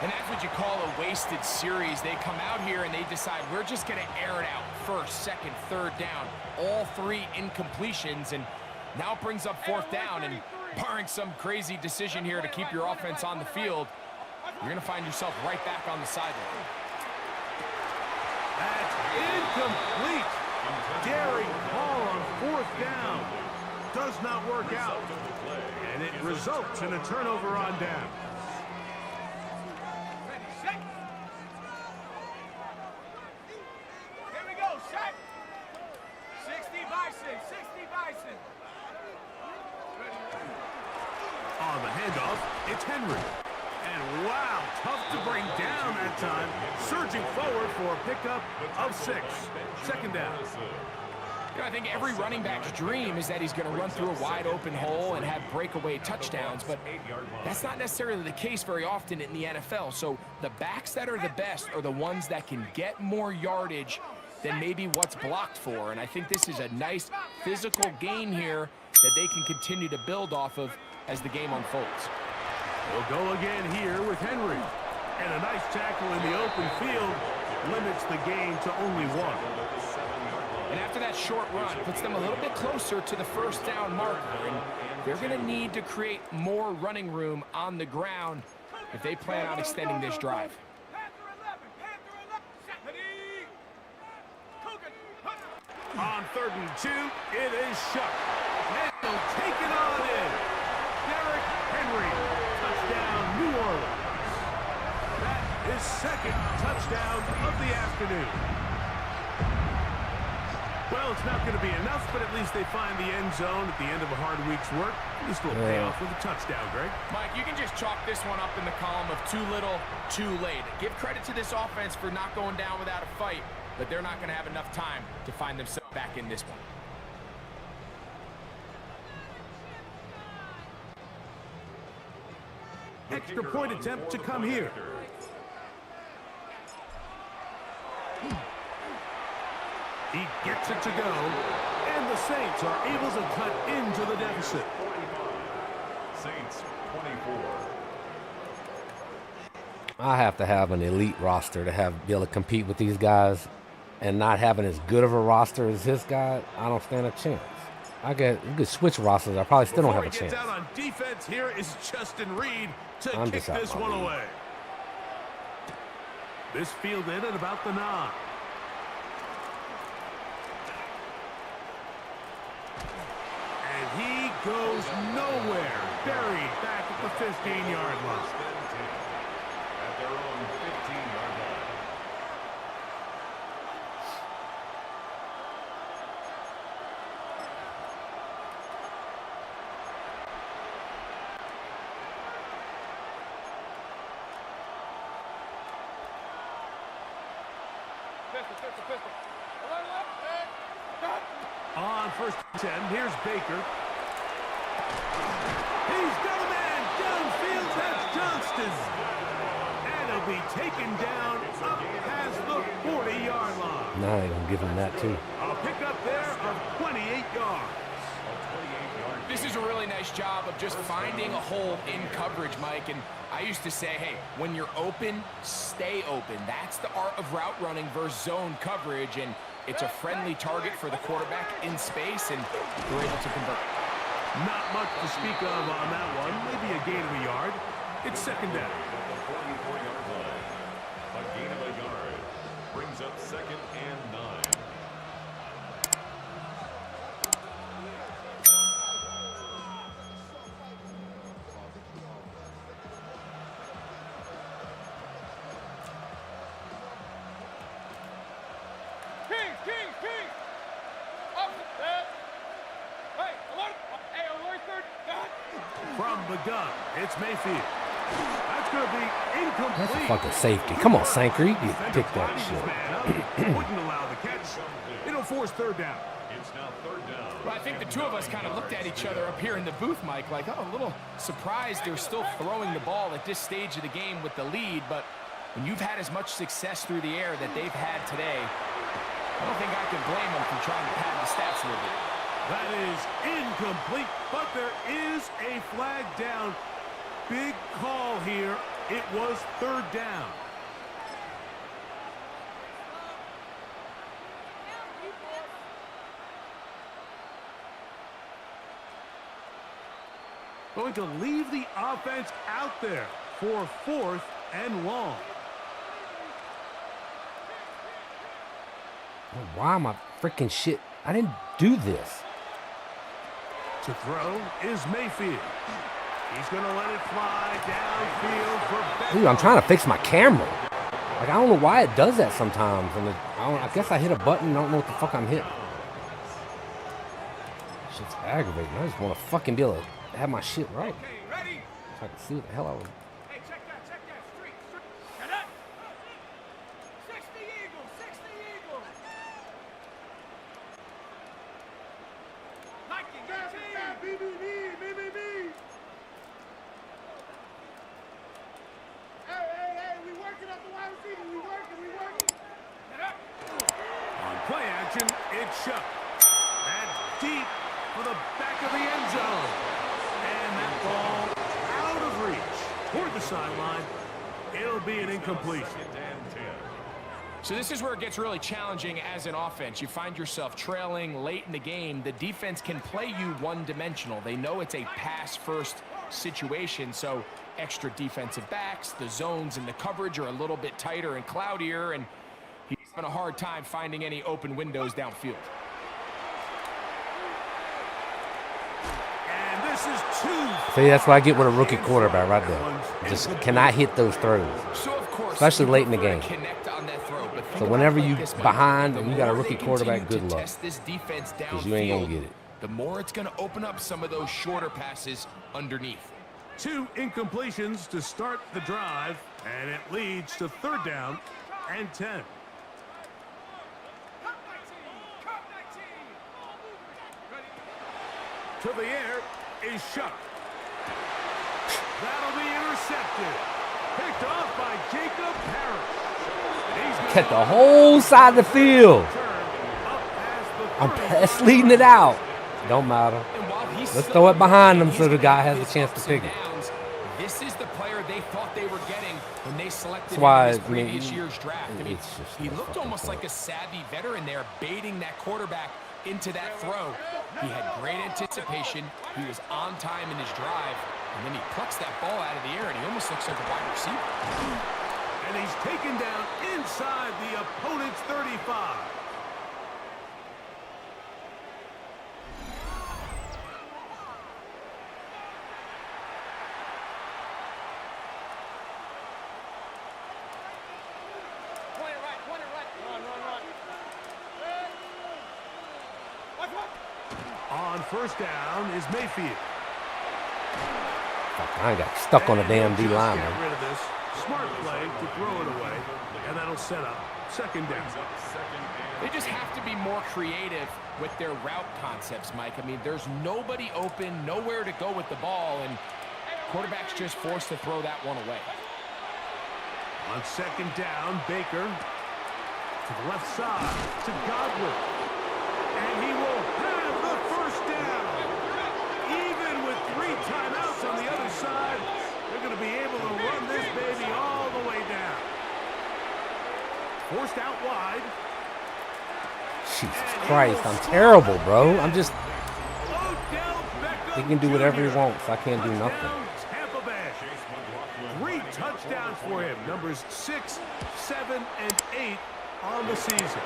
And that's what you call a wasted series. They come out here and they decide we're just going to air it out. First, second, third down. All 3 incompletions, and now it brings up 4th down. And barring some crazy decision here to keep your offense on the field, you're going to find yourself right back on the sideline. That's incomplete. Daring call on 4th down. Does not work out. And it results in a turnover on down. Here we go, set. 60 Bison, 60 Bison. On the handoff, it's Henry. And wow, tough to bring down that time. Surging forward for a pickup of 6. 2nd down. You know, I think every running back's dream is that he's going to run through a wide open hole and have breakaway touchdowns, but that's not necessarily the case very often in the NFL. So the backs that are the best are the ones that can get more yardage than maybe what's blocked for. And I think this is a nice physical gain here that they can continue to build off of as the game unfolds. We'll go again here with Henry. And a nice tackle in the open field limits the gain to only 1. And after that short run, puts them a little bit closer to the 1st down marker. And they're going to need to create more running room on the ground if they plan on extending this drive. On 3rd and 2, it is Shuck. And they'll take it on in. Derrick Henry, touchdown, New Orleans. That is 2nd touchdown of the afternoon. Well, it's not going to be enough, but at least they find the end zone at the end of a hard week's work. This will pay off with a touchdown, Greg. Mike, you can just chalk this one up in the column of too little, too late. Give credit to this offense for not going down without a fight, but they're not going to have enough time to find themselves back in this one. Extra point attempt to come here. He gets it to go, and the Saints are able to cut into the deficit. Saints 24. I have to have an elite roster to be able to compete with these guys, and not having as good of a roster as this guy, I don't stand a chance. You could switch rosters. I probably still don't have a chance. Before he gets out on defense, here is Justin Reed to kick this one away. This fielded at about the 9. And he goes nowhere. Buried back at the 15-yard line. At their own 15-yard line. On 1st and 10, here's Baker. He's got a man downfield. That's Johnston. And he'll be taken down up past the 40-yard line. Now they're going to give him that too. A pickup there of 28 yards. This is a really nice job of just finding a hole in coverage, Mike. And I used to say, hey, when you're open, stay open. That's the art of route running versus zone coverage. And it's a friendly target for the quarterback in space, and we're able to convert. Not much to speak of on that one. Maybe a gain of a yard. It's 2nd down. At the 44-yard line. A gain of a yard brings up 2nd and 9. Kings! Up there! Hey, alert 3rd down! From the gun, it's Mayfield. That's going to be incomplete. That's a fucking safety. Come on, Sanker. You can pick that shit. Wouldn't allow the catch. It'll force 3rd down. It's now 3rd down. Well, I think the two of us kind of looked at each other up here in the booth, Mike, like, oh, a little surprised they're still throwing the ball at this stage of the game with the lead. But when you've had as much success through the air that they've had today, I don't think I can blame them for trying to pad the stats a little bit. That is incomplete, but there is a flag down. Big call here It was 3rd down. Going to leave the offense out there for 4th and long. Why am I freaking shit? I didn't do this. To throw is Mayfield. He's going to let it fly downfield for Dude, I'm trying to fix my camera. Like, I don't know why it does that sometimes. And I guess I hit a button and I don't know what the fuck I'm hitting. Shit's aggravating. I just want to fucking be able to have my shit right. So I can see what the hell I was. Hey, check that. Street. Get up. 60 Eagles. Nike, BBB. Hey, we working up the wide receiver. We working. Get up. On play action, it's shut. That's deep for the back of the end zone. And that ball out of reach toward the sideline. It'll be an incompletion. So this is where it gets really challenging as an offense. You find yourself trailing late in the game. The defense can play you one-dimensional. They know it's a pass-first situation, so extra defensive backs, the zones and the coverage are a little bit tighter and cloudier, and he's having a hard time finding any open windows downfield. And this is 2. See, that's what I get with a rookie quarterback right there. Just cannot hit those throws. So of course, especially late in the game. Connect on that throw, but So whenever you behind and you got a rookie quarterback, good luck. Because you ain't going to get it. The more it's going to open up some of those shorter passes underneath. 2 incompletions to start the drive, and it leads to 3rd down and 10. To the air is shut. That'll be intercepted. Picked off by Jacob Parrish. Cut the whole side of the field. It's leading it out. Don't matter. Let's throw it behind them so the guy has a chance to pick it. This is the player they thought they were getting when they selected That's why, him in previous year's draft. I mean, just he looked almost like a savvy veteran there, baiting that quarterback into that throw. He had great anticipation. He was on time in his drive, and then he plucks that ball out of the air, and he almost looks like a wide receiver. And he's taken down inside the opponent's 35. On 1st down is Mayfield. Fuck, I got stuck on a damn D line, Get man. rid of this. Smart play to throw it away, and that'll set up 2nd down. They just have to be more creative with their route concepts, Mike. I mean, there's nobody open, nowhere to go with the ball, and quarterback's just forced to throw that one away. On 2nd down, Baker to the left side to Godwin. And he will have the 1st down. Even with 3 timeouts on the other side, they're going to be able to run this baby all the way down. Forced out wide. Jesus Christ, I'm terrible, bro. I'm just... He can do whatever he wants. I can't do nothing. Tampa Bay. 3 touchdowns for him. Numbers 6, 7, and 8 on the season.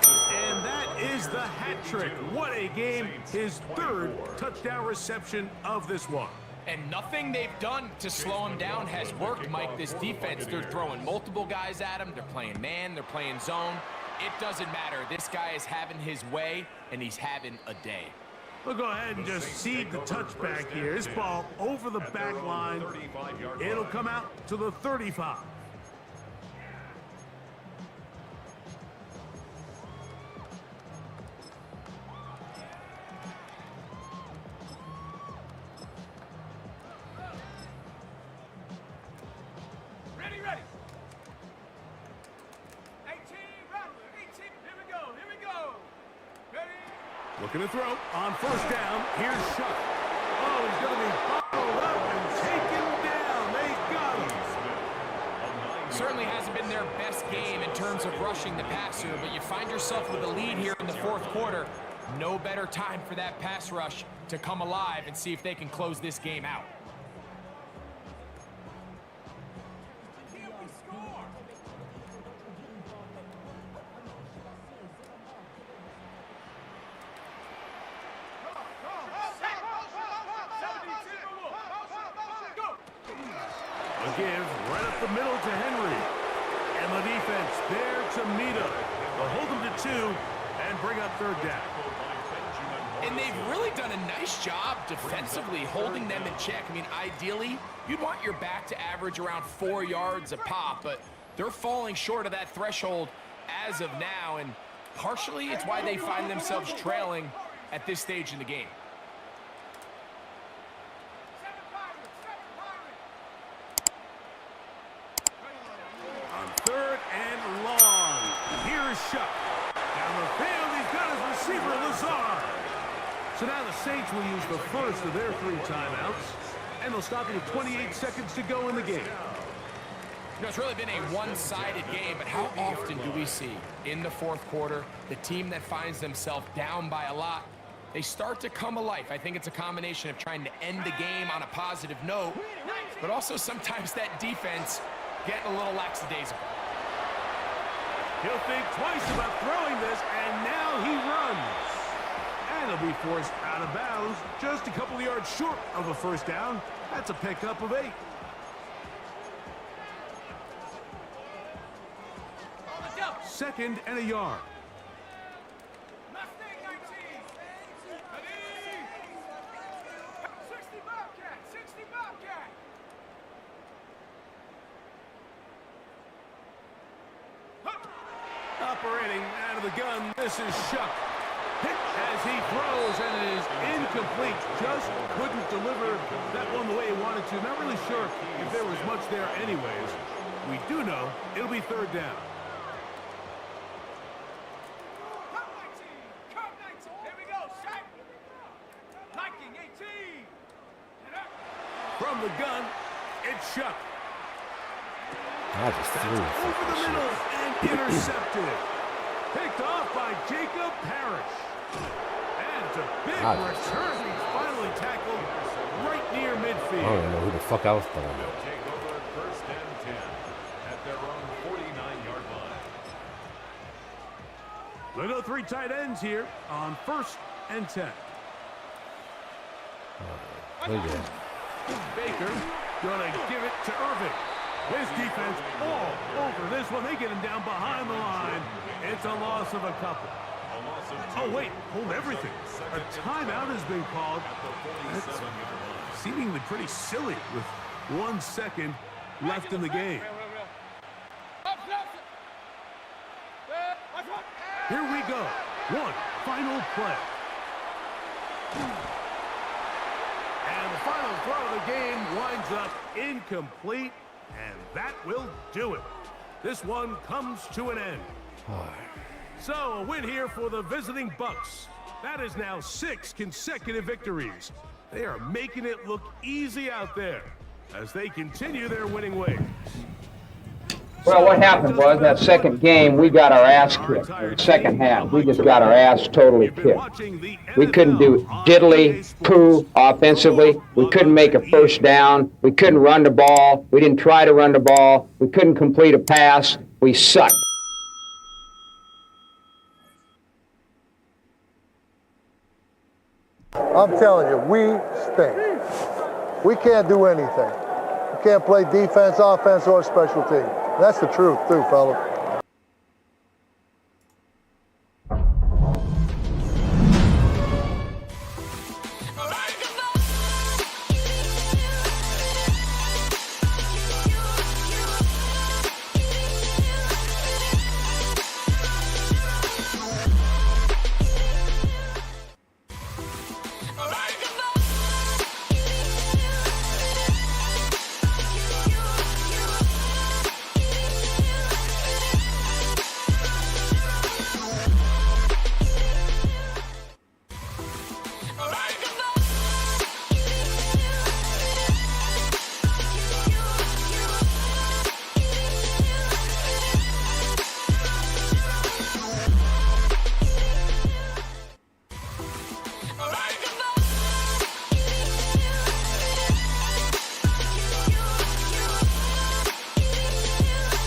And that is the hat trick. What a game. His 3rd touchdown reception of this one. And nothing they've done to slow him down has worked, Mike. This defense, they're throwing multiple guys at him. They're playing man. They're playing zone. It doesn't matter. This guy is having his way, and he's having a day. We'll go ahead and just seed the touchback here. This ball over the back line. It'll come out to the 35. Ready. 18, here we go. Ready? Looking to throw on 1st down. Here's Shuck. Oh, he's going to be bottled up and taken down. Certainly hasn't been their best game in terms of rushing the passer, but you find yourself with a lead here in the fourth quarter. No better time for that pass rush to come alive and see if they can close this game out. A give right up the middle to Henry. And the defense there to meet him. They'll hold him to 2 and bring up third down. And they've really done a nice job defensively holding them in check. I mean, ideally, you'd want your back to average around 4 yards a pop, but they're falling short of that threshold as of now, and partially it's why they find themselves trailing at this stage in the game. On third and long, here's Shuck. Down the field, he's got his receiver, Lazard. So now the Saints will use the first of their 3 timeouts, and they'll stop it with 28 seconds to go in the game. You know, it's really been a one-sided game, but how often do we see in the fourth quarter the team that finds themselves down by a lot, they start to come alive? I think it's a combination of trying to end the game on a positive note, but also sometimes that defense getting a little lackadaisical. He'll think twice about throwing this, and now he runs. And he'll be forced out of bounds, just a couple of yards short of a first down. That's a pickup of 8. Second and a yard. Mustang 19. 60 Bobcat. 60 Bobcat. Operating out of the gun, this is Shuck. Hit as he throws, and it is incomplete. Just couldn't deliver that one the way he wanted to. Not really sure if there was much there anyways. We do know it'll be third down. From the gun, it's Shuck. I just threw it. Over the middle and intercepted. Picked off by Jacob Parrish. And it's a big return. He's finally tackled right near midfield. I don't even know who the fuck I was throwing at. Take over first and 10 at their own 49-yard line. We'll go 3 tight ends here on first and 10. Look at that. Baker gonna give it to Irving. His defense all over this one. They get him down behind the line. It's a loss of a couple. Oh, wait, hold everything. A timeout has been called. That's seemingly pretty silly with 1 second left in the game. Here we go. One final play. And the final throw of the game winds up incomplete, and that will do it. This one comes to an end. So a win here for the visiting Bucs. That is now 6 consecutive victories. They are making it look easy out there as they continue their winning ways. Well, what happened was that second game, we got our ass kicked. In the second half, we just got our ass totally kicked. We couldn't do diddly poo offensively. We couldn't make a first down. We couldn't run the ball. We didn't try to run the ball. We couldn't complete a pass. We sucked. I'm telling you, we stink. We can't do anything. We can't play defense, offense, or special teams. That's the truth, too, fella.